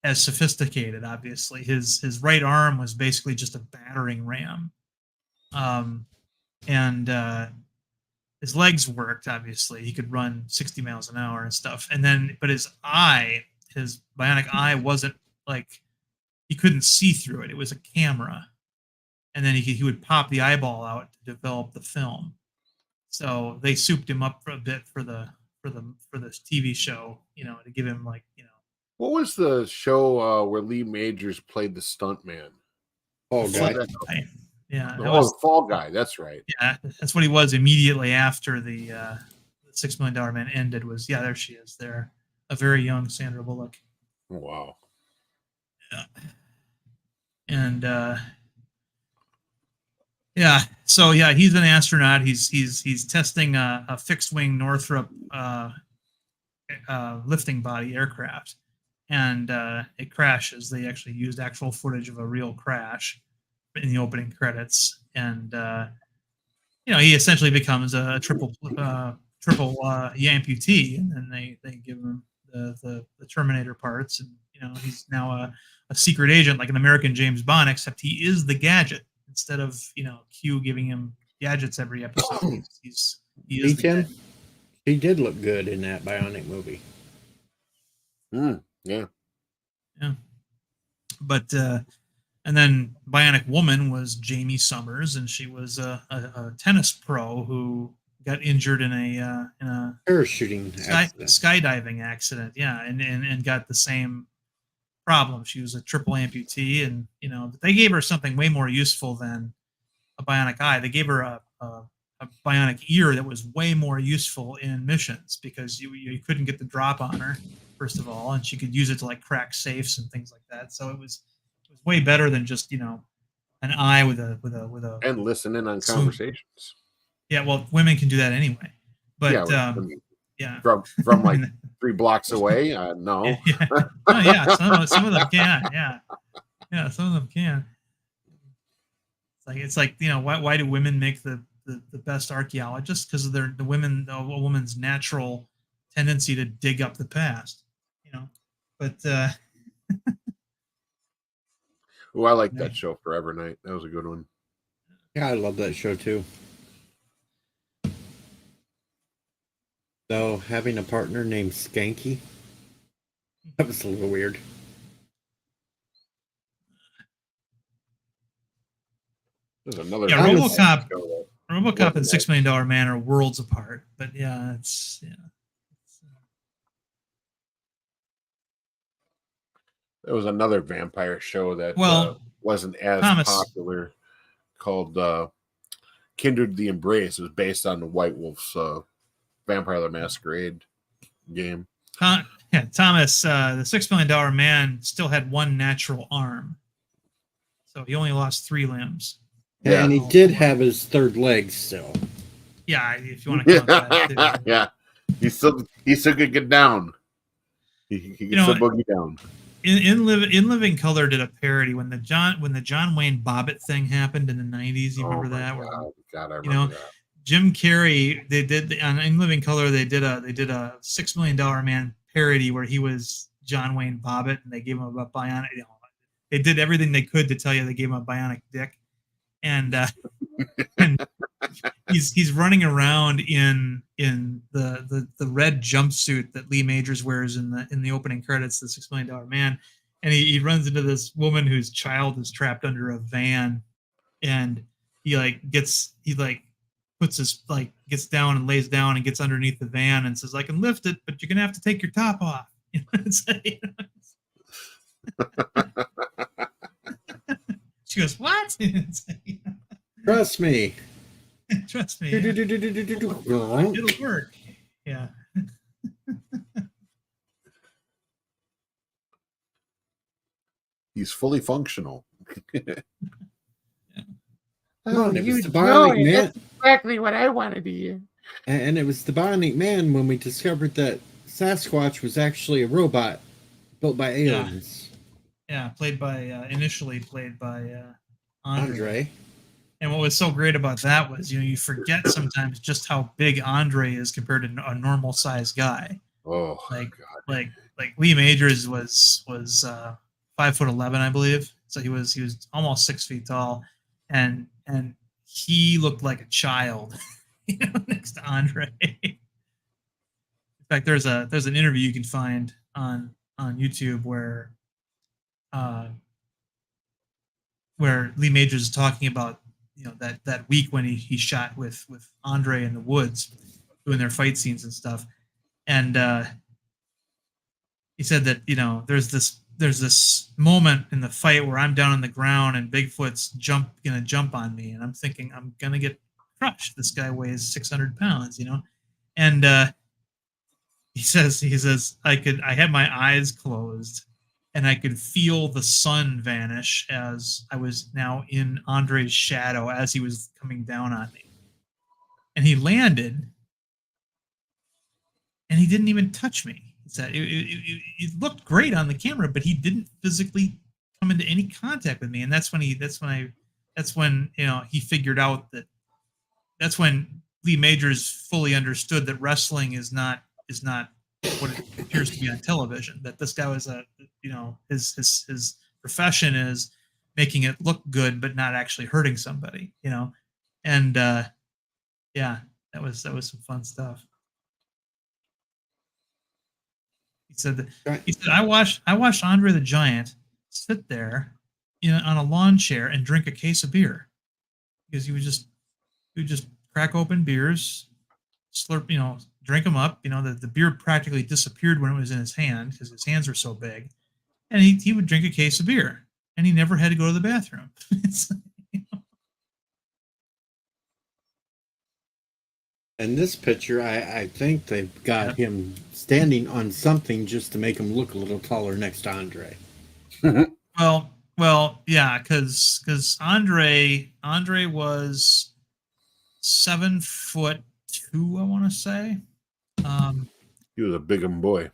as sophisticated. Obviously, his right arm was basically just a battering ram, and his legs worked. Obviously, he could run 60 miles an hour and stuff. And then, but his bionic eye wasn't like, he couldn't see through it. It was a camera, and then he would pop the eyeball out to develop the film. So they souped him up for a bit for this TV show, you know, to give him like, you know. What was the show where Lee Majors played the stuntman? Oh, God. Yeah. Fall Guy. That's right. Yeah, that's what he was immediately after the $6 Million Man ended. Was, yeah, there she is. There, a very young Sandra Bullock. Oh, wow. Yeah. And yeah, so yeah, he's an astronaut. He's testing a fixed wing Northrop lifting body aircraft, and it crashes. They actually used actual footage of a real crash in the opening credits, and you know, he essentially becomes a triple amputee, and then they give him the Terminator parts, and you know, he's now a secret agent, like an American James Bond, except he is the gadget instead of, you know, Q giving him gadgets every episode. He is the gadget. He did look good in that Bionic movie. Yeah. But and then Bionic Woman was Jamie Summers, and she was a tennis pro who got injured in a parachuting skydiving accident. Yeah, and got the same problem. She was a triple amputee, and you know, they gave her something way more useful than a bionic eye. They gave her a bionic ear that was way more useful in missions, because you couldn't get the drop on her, first of all, and she could use it to like crack safes and things like that. So it was way better than just, you know, an eye with a and listen in on conversations. Yeah, well, women can do that anyway. But yeah, from like 3 blocks away, no. Yeah. Oh, yeah, some of them can. Yeah, some of them can. it's like, you know, why do women make the best archaeologists? Because of a woman's natural tendency to dig up the past, you know. But Oh, I like that show, Forever Night. That was a good one. Yeah, I love that show too. Though having a partner named Skanky, that was a little weird. There's another. Yeah, RoboCop. show that- RoboCop and $6 Million Man are worlds apart, but yeah, it's There was another vampire show that wasn't as Thomas. popular called Kindred the Embrace. It was based on the White Wolf's Vampire the Masquerade game. Thomas, the $6 Million Man still had one natural arm, so he only lost 3 limbs. Yeah. And he did have his third leg still. Yeah, if you want to count that. Too. Yeah, he still could get down. He could still boogie down. In Living Color did a parody when the John Wayne Bobbitt thing happened in the 90s. You remember that? God, I remember that. Jim Carrey, they did in Living Color. They did a $6 Million Man parody where he was John Wayne Bobbitt, and they gave him a bionic. You know, they did everything they could to tell you they gave him a bionic dick, and and he's running around in the red jumpsuit that Lee Majors wears in the opening credits, the $6 Million Man, and he runs into this woman whose child is trapped under a van, and he gets down and lays down and gets underneath the van and says, "I can lift it, but you're gonna have to take your top off." She goes, "What?" Trust me. Trust me. It'll work. Yeah. He's fully functional. Oh, it was the Bionic Man. That's exactly what I wanted to hear. And it was the Bionic Man when we discovered that Sasquatch was actually a robot built by aliens. Yeah, initially played by Andre. And what was so great about that was, you forget sometimes just how big Andre is compared to a normal sized guy. Oh, like God. like Lee Majors was 5'11", I believe. So he was almost 6 feet tall, and he looked like a child, next to Andre. In fact, there's an interview you can find on YouTube where Lee Majors is talking about that week when he shot with Andre in the woods doing their fight scenes and stuff, and he said that there's this moment in the fight where I'm down on the ground and Bigfoot's gonna jump on me, and I'm thinking I'm gonna get crushed. This guy weighs 600 pounds, and he says I had my eyes closed and I could feel the sun vanish as I was now in Andre's shadow as he was coming down on me. And he landed, and he didn't even touch me. He said it looked great on the camera, but he didn't physically come into any contact with me. And that's when he figured out that that's when Lee Majors fully understood that wrestling is not what it appears to be on television. That this guy was his profession is making it look good, but not actually hurting somebody, and yeah, that was some fun stuff. He said I watched Andre the Giant sit there on a lawn chair and drink a case of beer, because he would just crack open beers, slurp, drink them up. The beer practically disappeared when it was in his hand because his hands were so big, and he would drink a case of beer, and he never had to go to the bathroom. In this picture, I think they've got him standing on something just to make him look a little taller next to Andre. Well, yeah, because Andre was 7'2", I want to say. He was a big boy.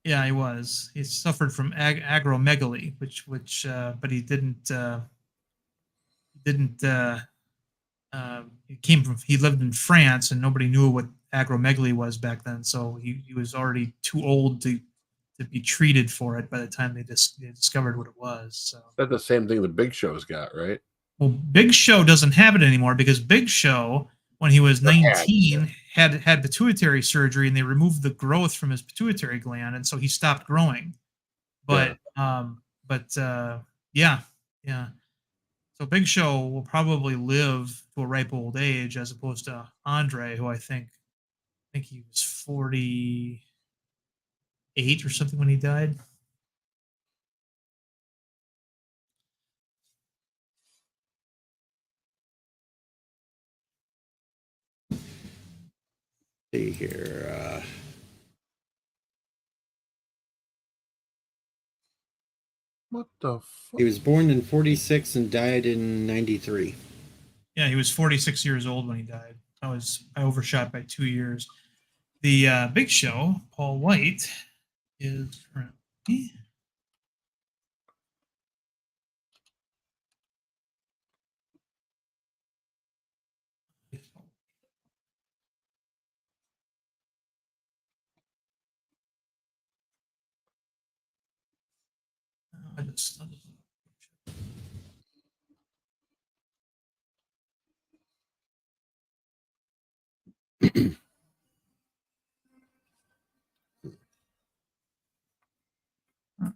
Yeah, he was. He suffered from acromegaly, which but he didn't didn't. He lived in France, and nobody knew what acromegaly was back then. So he was already too old to be treated for it by the time they discovered what it was. So That's the same thing the Big Show's got, right? well, Big Show doesn't have it anymore because Big Show, when he was 19, had pituitary surgery, and they removed the growth from his pituitary gland, and so he stopped growing. But yeah. So Big Show will probably live to a ripe old age, as opposed to Andre, who I think he was 48 or something when he died. See here. What the fuck? He was born in 46 and died in 93. Yeah, he was 46 years old when he died. I overshot by 2 years. The Big Show, Paul White, is currently.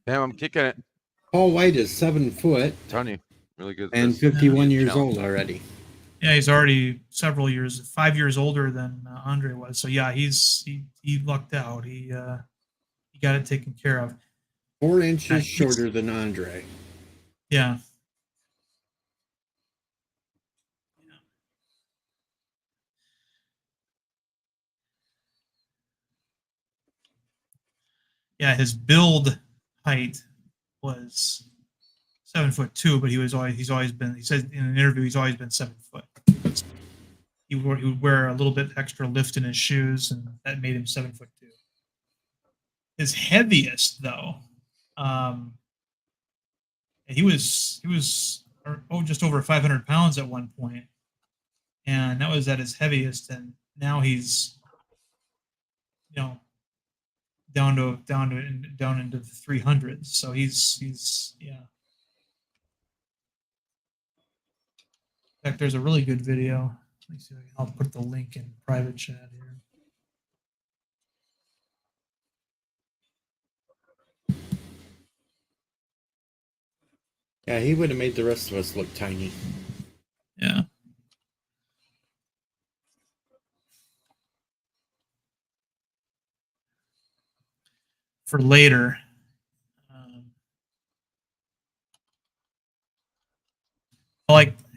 Damn, I'm kicking it. Paul White is 7 foot Tony, really good. and This- 51 years challenge. old already. Yeah, he's already 5 years older than Andre was. So yeah, he lucked out. He got it taken care of. 4 inches Nice. shorter than Andre. Yeah. Yeah, his build height was 7'2", but he's always been. He said in an interview he's always been 7 foot. He would wear a little bit extra lift in his shoes, and that made him 7'2". His heaviest, though, he was just over 500 pounds at one point, and that was at his heaviest, and now he's down into the 300s. So he's yeah. In fact, there's a really good video. Let me see if I'll put the link in private chat here. Yeah, he would have made the rest of us look tiny. Yeah. For later.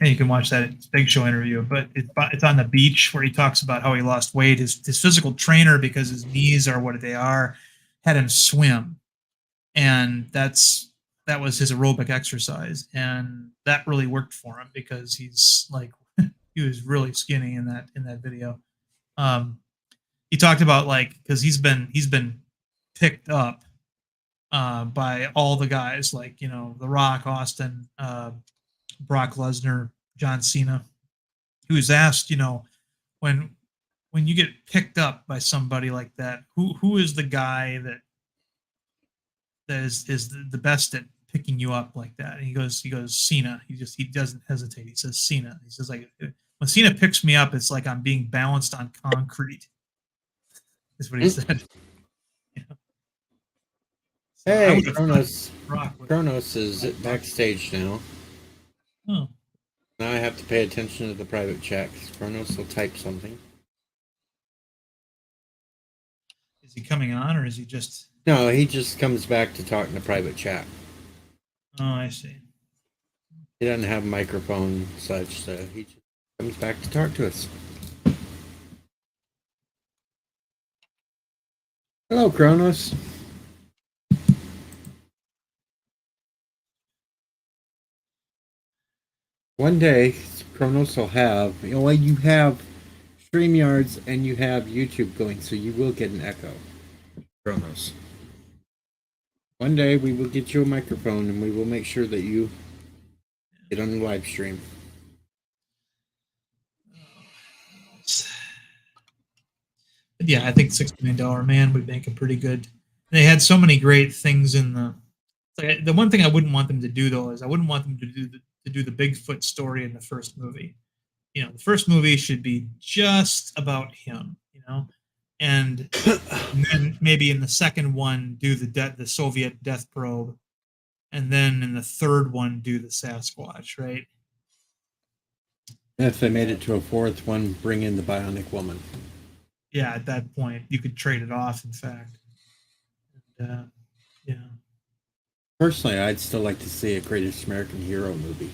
You can watch that Big Show interview, but it's on the beach where he talks about how he lost weight. His physical trainer, because his knees are what they are, had him swim, and that was his aerobic exercise, and that really worked for him because he's like he was really skinny in that video. He talked about because he's been picked up by all the guys like The Rock, Austin, Brock Lesnar, John Cena. He was asked, when you get picked up by somebody like that, who is the guy that is the best at picking you up like that? And he goes Cena. He doesn't hesitate. He says Cena. He says when Cena picks me up, it's like I'm being balanced on concrete. Is what he said. Hey, Kronos is backstage now. Oh. Now I have to pay attention to the private chat because Kronos will type something. Is he coming on, or is he just? No, he just comes back to talk in the private chat. Oh, I see. He doesn't have a microphone such, so he just comes back to talk to us. Hello, Kronos. One day, Kronos will have, you have StreamYards and you have YouTube going, so you will get an echo, Kronos. One day we will get you a microphone and we will make sure that you get on the live stream. Yeah, I think $6 Million Man would make a pretty good. They had so many great things in the. Like, the one thing I wouldn't want them to do though is I wouldn't want them to do the Bigfoot story in the first movie. You know, the first movie should be just about him. You know, and then maybe in the second one do the Soviet death probe, and then in the third one do the Sasquatch, right? If they made it to a fourth one, bring in the Bionic Woman. Yeah, at that point you could trade it off. In fact, and, yeah. Personally, I'd still like to see a Greatest American Hero movie.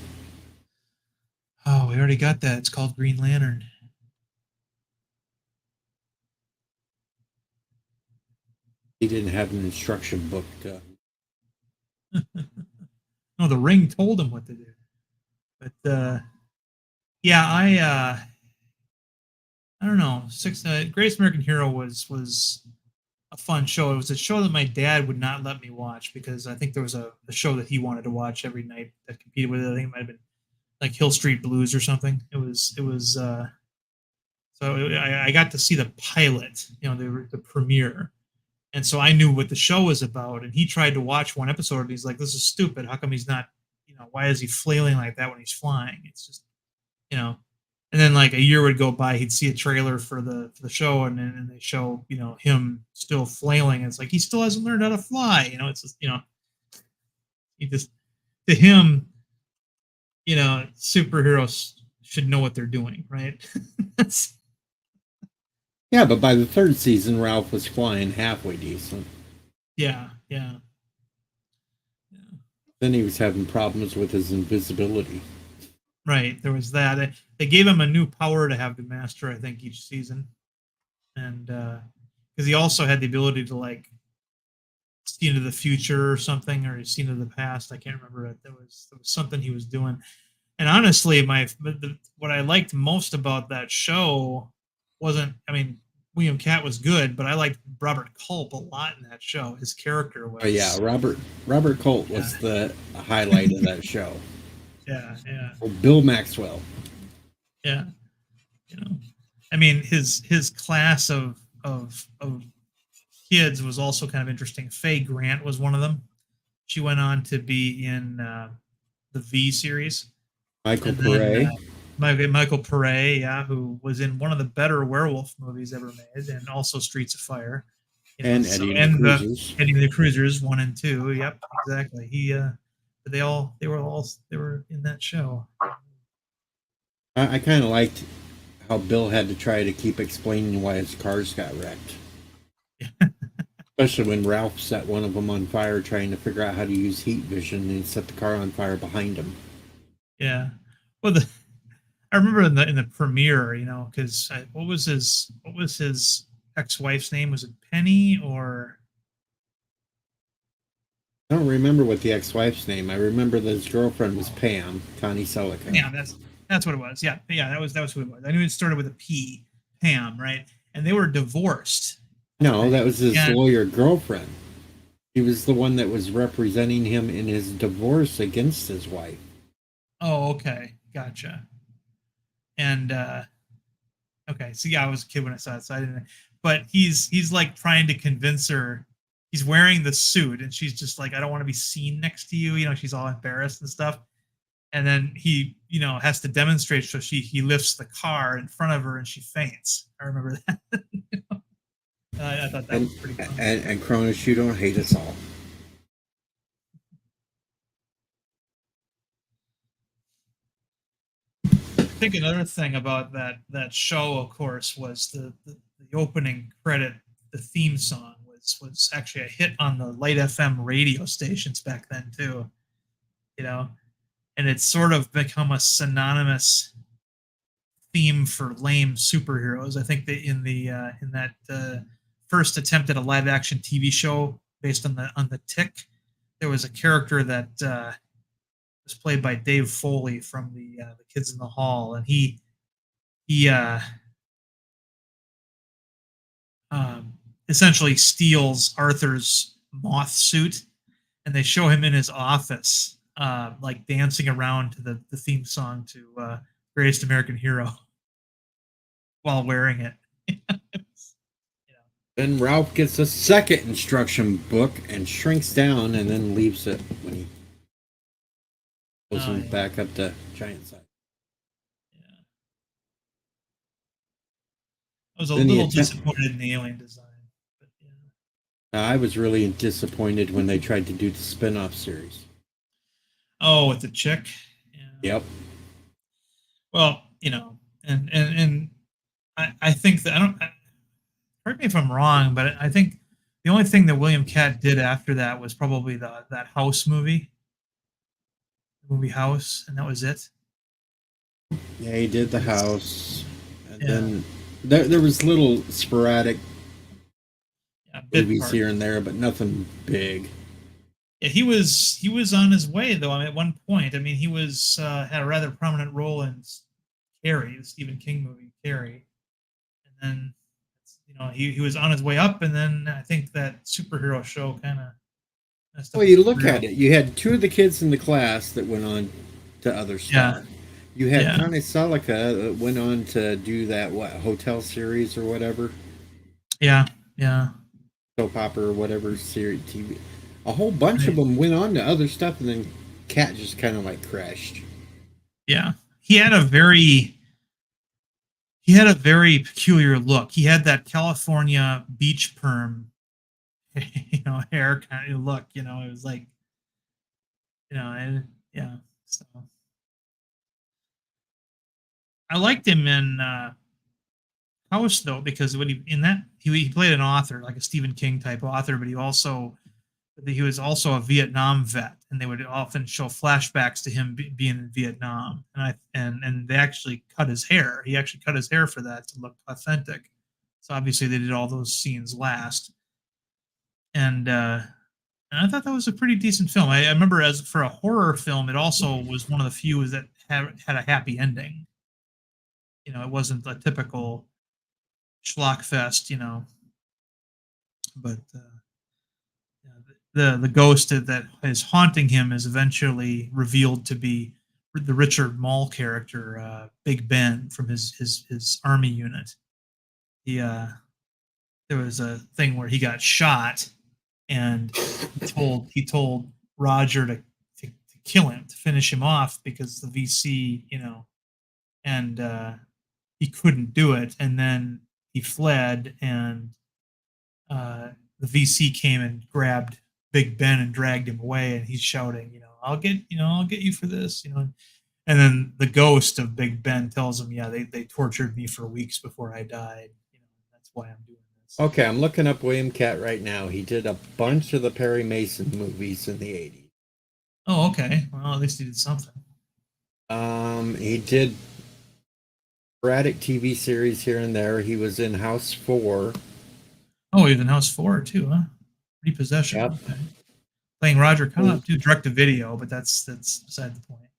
Oh, we already got that. It's called Green Lantern. He didn't have an instruction book. No, the Ring told him what to do. But yeah, I don't know. Greatest American Hero was a fun show. It was a show that my dad would not let me watch because I think there was a show that he wanted to watch every night that competed with it. I think it might have been like Hill Street Blues or something. It was so I got to see the pilot, you know, the premiere. And so I knew what the show was about. And he tried to watch one episode and he's like, this is stupid. How come he's not, you know, why is he flailing like that when he's flying? It's just, you know. And then like a year would go by, he'd see a trailer for the show and they show, you know, him still flailing. It's like he still hasn't learned how to fly. You know, it's just, you know, he just, to him, you know, superheroes should know what they're doing, right? Yeah, but by the third season, Ralph was flying halfway decent. Yeah. Then he was having problems with his invisibility. Right, there was that. They gave him a new power to have to master, I think, each season, and because he also had the ability to like see into the future or something, or see into the past. I can't remember it. There was something he was doing, and honestly, what I liked most about that show wasn't. I mean, William Katt was good, but I liked Robert Culp a lot in that show. His character was. Oh yeah, Robert Culp was the highlight of that show. Yeah. Or Bill Maxwell. Yeah, you know, I mean, his class of kids was also kind of interesting. Faye Grant was one of them. She went on to be in the V series. Michael Pare. Michael Pare, yeah, who was in one of the better werewolf movies ever made, and also Streets of Fire. You know, and Eddie and the Cruisers. Eddie and the Cruisers 1 and 2. Yep, exactly. They were in that show. I kind of liked how Bill had to try to keep explaining why his cars got wrecked. Especially when Ralph set one of them on fire trying to figure out how to use heat vision and set the car on fire behind him. Yeah. Well, I remember in the premiere, you know, because what was his ex-wife's name? Was it Penny or? I don't remember what the ex-wife's name. I remember that his girlfriend was Pam, Connie Selica. Yeah, that's what it was. Yeah, that was who it was. I knew it started with a P, Pam, right? And they were divorced. No, that was his lawyer girlfriend. He was the one that was representing him in his divorce against his wife. Oh, okay, gotcha. And okay, so yeah, I was a kid when I saw it, so I didn't. But he's like trying to convince her. He's wearing the suit, and she's just like, I don't want to be seen next to you. You know, she's all embarrassed and stuff. And then he, you know, has to demonstrate. So he lifts the car in front of her, and she faints. I remember that. You know? I thought that was pretty fun. And Cronus, you don't hate us all. I think another thing about that show, of course, was the opening credit, the theme song was actually a hit on the Light FM radio stations back then too. You know, and it's sort of become a synonymous theme for lame superheroes. I think that in that first attempt at a live action TV show based on the Tick, there was a character that was played by Dave Foley from the Kids in the Hall, and he essentially steals Arthur's moth suit, and they show him in his office, like dancing around to the theme song to Greatest American Hero while wearing it. Then Ralph gets a second instruction book and shrinks down and then leaves it when he goes Oh, yeah. back up to giant size. Yeah. I was a Then the little attempt- disappointed in the alien design. But yeah. I was really disappointed when they tried to do the spin-off series. Oh, with the chick. Yeah. Yep. Well, and I think that correct me if I'm wrong, but I think the only thing that William Katt did after that was probably that House movie, the movie House, and that was it. Yeah, he did the house, and Yeah. then there was little sporadic Yeah, bit movies part. here and there, but nothing big. Yeah, he was on his way though. I mean, at one point, I mean, he was had a rather prominent role in Carrie, the Stephen King movie Carrie, and then he was on his way up, and then I think that superhero show kind of messed up. Well, you his look career. at it. You had two of the kids in the class that went on to other stuff. Yeah. You had Yeah. Connie Selica that went on to do that hotel series or whatever, Yeah, yeah. soap opera or whatever series TV. A whole bunch of them went on to other stuff, and then Cat just kind of like crashed. Yeah, he had a very peculiar look. He had that California beach perm, hair kind of look. It was like, and yeah. So I liked him in House though, because when he played an author, like a Stephen King type author, but he was also a Vietnam vet, and they would often show flashbacks to him being in Vietnam. And they actually cut his hair. He actually cut his hair for that to look authentic. So obviously they did all those scenes last. And I thought that was a pretty decent film. I remember as for a horror film, it also was one of the few that had a happy ending. It wasn't a typical schlock fest, but the ghost that is haunting him is eventually revealed to be the Richard Mall character, Big Ben from his army unit. There was a thing where he got shot, and he told Roger to kill him, to finish him off, because the VC, and he couldn't do it, and then he fled, and the VC came and grabbed Big Ben and dragged him away, and he's shouting, I'll get you for this, and then the ghost of Big Ben tells him, yeah, they tortured me for weeks before I died, that's why I'm doing this. Okay, I'm looking up William Katt right now. He did a bunch of the Perry Mason movies in the 80s. Oh, okay. Well, at least he did something. He did sporadic TV series here and there. He was in House 4. Oh, he was in House 4 too, huh? Repossession. Yep. Okay. Playing Roger Cobb too, direct to video, but that's beside the point.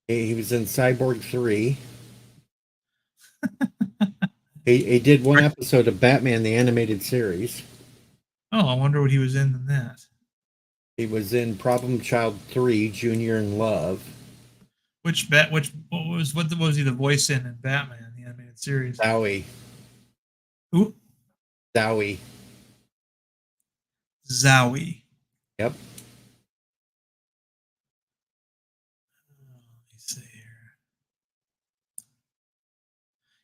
He was in Cyborg 3. he did one episode of Batman the Animated Series. Oh, I wonder what he was in that. He was in Problem Child 3, Junior in Love. What was he the voice in Batman the animated series? Zowie. Who? Zowie. Zowie. Yep. Let me see here.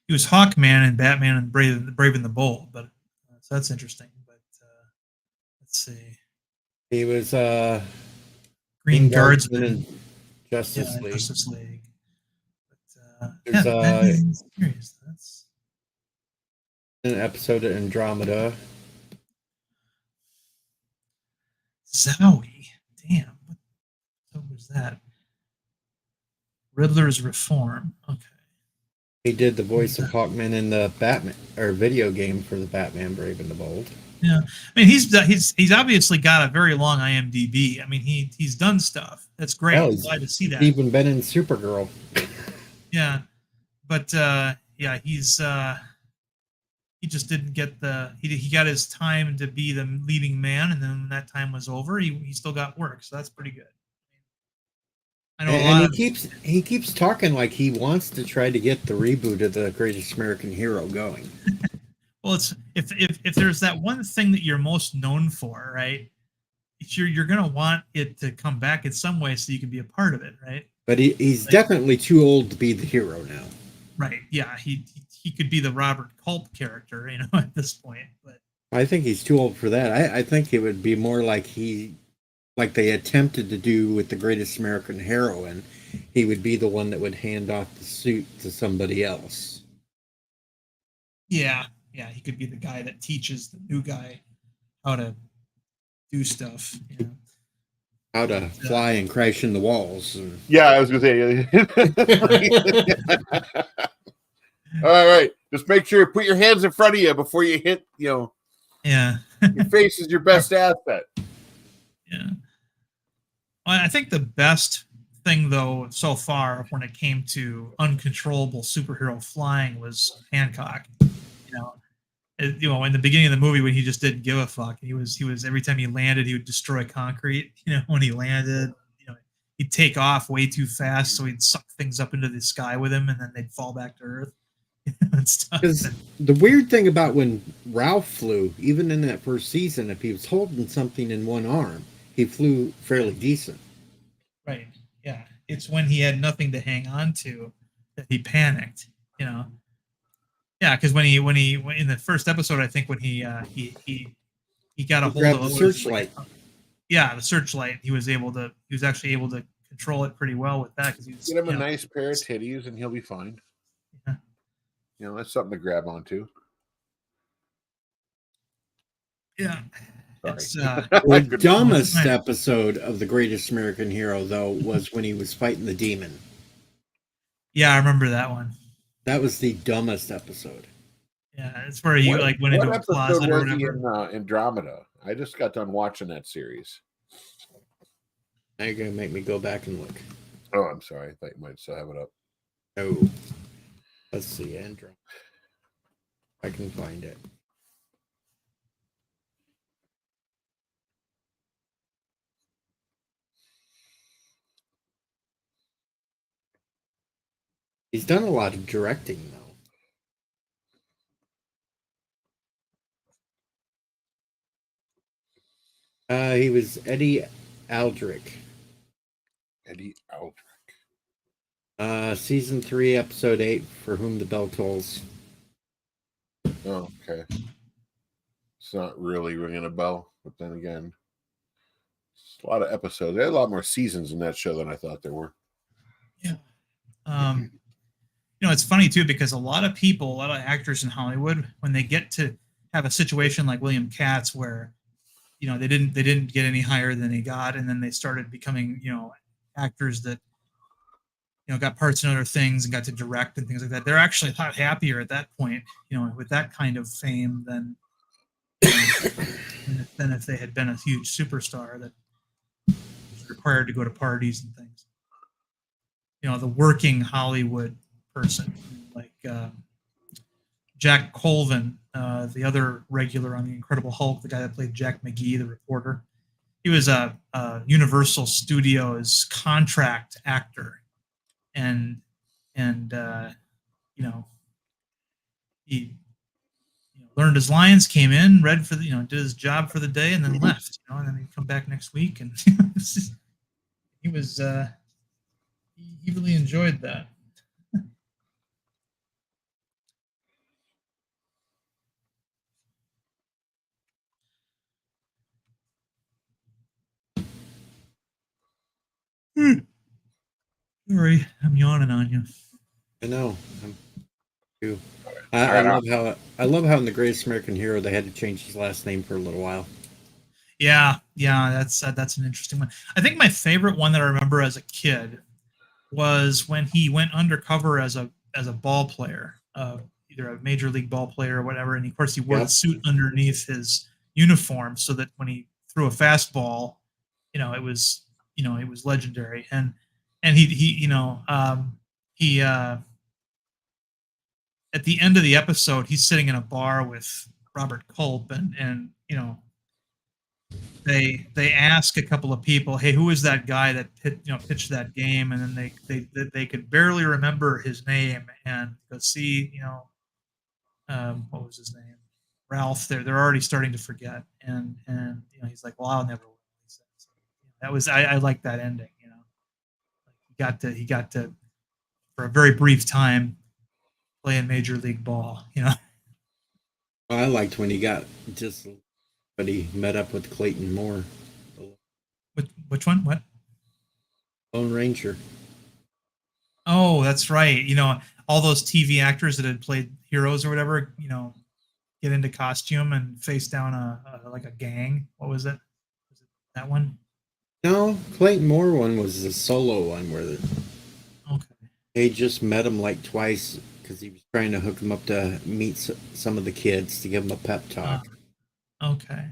He was Hawkman in Batman and Brave and the Bold, but so that's interesting. But let's see. He was Green Guardsman in Justice in League. Justice League. But, There's, that's an episode of Andromeda. Zowie. Damn. What was that? Riddler's Reform. Okay. He did the voice of Hawkman in the Batman or video game for the Batman Brave and the Bold. Yeah, I mean he's obviously got a very long IMDb. I mean he's done stuff. That's great. Hell, I'm he's glad to see that. Even been in Supergirl. Yeah, but yeah, he just didn't get he got his time to be the leading man, and then when that time was over, he still got work. So that's pretty good. I know And he keeps talking like he wants to try to get the reboot of the Greatest American Hero going. Well, it's if there's that one thing that you're most known for, right? You're gonna want it to come back in some way so you can be a part of it, right? But he's definitely too old to be the hero now. Right. Yeah. He could be the Robert Culp character, at this point. But I think he's too old for that. I think it would be more like like they attempted to do with the Greatest American Heroine. He would be the one that would hand off the suit to somebody else. yeah, he could be the guy that teaches the new guy how to do stuff. How to fly and crash in the walls. And... Yeah, I was gonna say. All right, just make sure you put your hands in front of you before you hit. Yeah. Your face is your best asset. Yeah. Well, I think the best thing, though, so far when it came to uncontrollable superhero flying was Hancock. In the beginning of the movie when he just didn't give a fuck, he was every time he landed he would destroy concrete. When he landed, he'd take off way too fast, so he'd suck things up into the sky with him, and then they'd fall back to earth. And stuff. Because the weird thing about when Ralph flew, even in that first season, if he was holding something in one arm, he flew fairly decent. Right. Yeah. It's when he had nothing to hang on to that he panicked. Yeah, because when he in the first episode, I think when he got a hold of the searchlight. The searchlight. He was actually able to control it pretty well with that. Get him a nice pair of titties, and he'll be fine. Yeah. That's something to grab onto. Yeah. The dumbest episode of The Greatest American Hero, though, was when he was fighting the demon. Yeah, I remember that one. That was the dumbest episode. Yeah, it's where he went into a closet or whatever. In Andromeda? I just got done watching that series. Now you're going to make me go back and look. Oh, I'm sorry. I thought you might still have it up. Oh. Let's see, Andrew. I can find it. He's done a lot of directing, though. He was Eddie Aldrich. Eddie Aldrich. Season 3, episode 8, For Whom the Bell Tolls. Oh, okay. It's not really ringing a bell, but then again, it's a lot of episodes. They had a lot more seasons in that show than I thought there were. Yeah. It's funny too because a lot of actors in Hollywood, when they get to have a situation like William Katz, where they didn't get any higher than they got, and then they started becoming actors that got parts in other things and got to direct and things like that. They're actually a lot happier at that point, with that kind of fame than if they had been a huge superstar that was required to go to parties and things. The working Hollywood person like Jack Colvin, the other regular on the Incredible Hulk, the guy that played Jack McGee, the reporter. He was a Universal Studios contract actor, and he learned his lines, came in, read for did his job for the day, and then left. And then he'd come back next week, and he was he really enjoyed that. Sorry, I'm yawning on you. I know. I love how in The Greatest American Hero they had to change his last name for a little while. Yeah, that's an interesting one. I think my favorite one that I remember as a kid was when he went undercover as a ball player, either a major league ball player or whatever, and of course he wore the suit underneath his uniform so that when he threw a fastball, it was legendary. And he at the end of the episode, he's sitting in a bar with Robert Culp, and they ask a couple of people, hey, who is that guy that pitched that game? And then they could barely remember his name, and go see, what was his name? Ralph, they're already starting to forget, and he's like, well, I'll never win. He said. So, that was I like that ending. He got to for a very brief time play in Major League Ball. I liked when he got but he met up with Clayton Moore, Which one? What? Lone Ranger. Oh, that's right. All those TV actors that had played heroes or whatever, get into costume and face down a gang. What was it? Was it that one? No, Clayton Moore one was the solo one where Okay. they just met him like twice because he was trying to hook him up to meet some of the kids to give him a pep talk. Okay.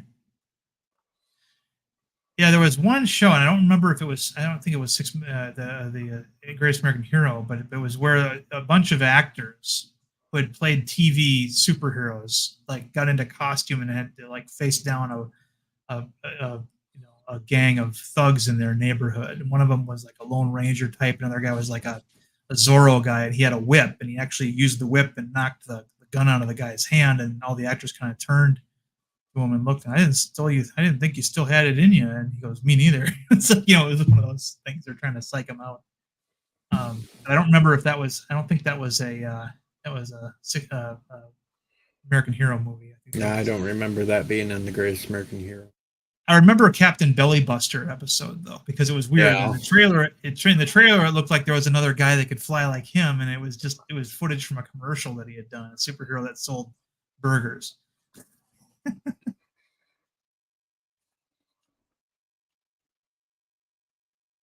Yeah, there was one show, and I don't remember if it was. I don't think it was the Greatest American Hero, but it was where a bunch of actors who had played TV superheroes like got into costume and had to like face down a gang of thugs in their neighborhood. And one of them was like a Lone Ranger type. Another guy was like a Zorro guy, and he had a whip, and he actually used the whip and knocked the gun out of the guy's hand. And all the actors kind of turned to him and looked. And I didn't think you still had it in you. And he goes, "Me neither." So it was one of those things they're trying to psych him out. I don't remember if that was. I don't think that was a American Hero movie. I don't remember that being in the Greatest American Hero. I remember a Captain Bellybuster episode though, because it was weird. Yeah. In the trailer, it looked like there was another guy that could fly like him, and it was footage from a commercial that he had done, a superhero that sold burgers.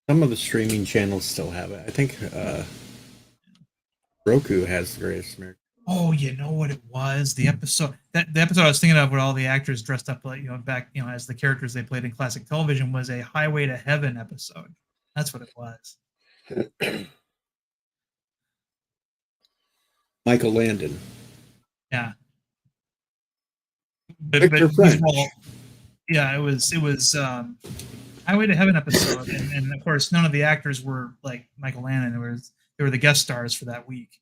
Some of the streaming channels still have it. I think Roku has the Greatest American. Oh, you know what it was? The episode I was thinking of with all the actors dressed up like back as the characters they played in classic television was a Highway to Heaven episode. That's what it was. Michael Landon. Yeah. Victor French. Yeah, it was Highway to Heaven episode, and of course none of the actors were like Michael Landon. They were the guest stars for that week.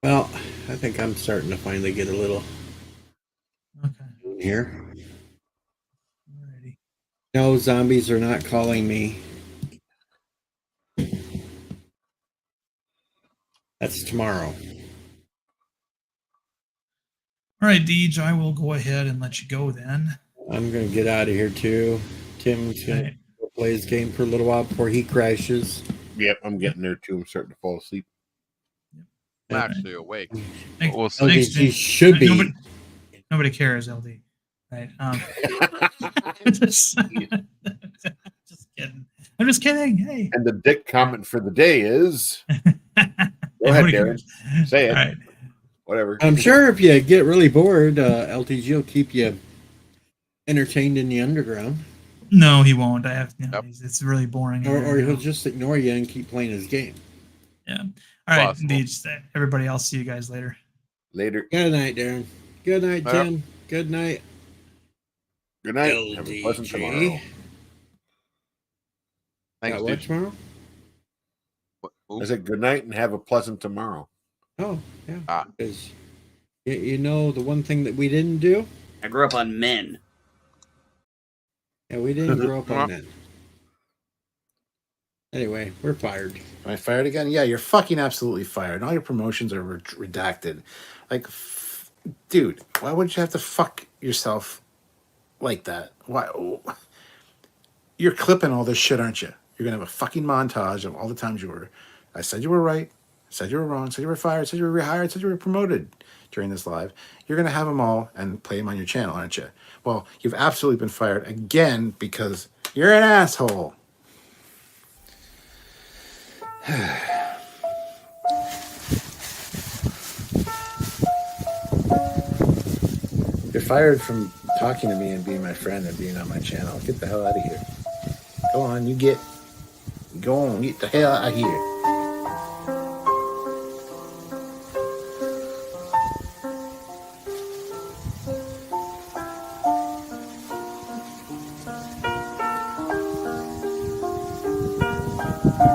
Well, I think I'm starting to finally get a little Okay. here. Alrighty. No, zombies are not calling me. That's tomorrow. All right, Deej, I will go ahead and let you go then. I'm going to get out of here too. Tim's going to go play his game for a little while before he crashes. Yep, I'm getting there too. I'm starting to fall asleep. I'm actually awake. Thanks, We'll Oh, see. he should be. Nobody cares, LD. Right? Just kidding. I'm just kidding. Hey. And the dick comment for the day is go ahead, Darren. Say it. All right. Whatever. I'm sure if you get really bored, LTG will keep you entertained in the underground. No, he won't. I have. Yep. It's really boring. Or he'll just ignore you and keep playing his game. Yeah. All right, Possible. Deej. Everybody, I'll see you guys later. Later. Good night, Darren. Good night, Yep. Tim. Good night. Good night. Have a pleasant tomorrow. Thanks, Got what dude. tomorrow? I said good night and have a pleasant tomorrow. Oh, yeah. Ah. Because you know the one thing that we didn't do? I grew up on Men. Yeah, we didn't grow up on that. Anyway, we're fired. Am I fired again? Yeah, you're fucking absolutely fired. All your promotions are redacted. Like, dude, why would you have to fuck yourself like that? Why? You're clipping all this shit, aren't you? You're gonna have a fucking montage of all the times I said you were right, said you were wrong, said you were fired, said you were rehired, said you were promoted during this live. You're gonna have them all and play them on your channel, aren't you? Well, you've absolutely been fired again because you're an asshole. You're fired from talking to me and being my friend and being on my channel. Get the hell out of here. Go on, get the hell out of here. Bye.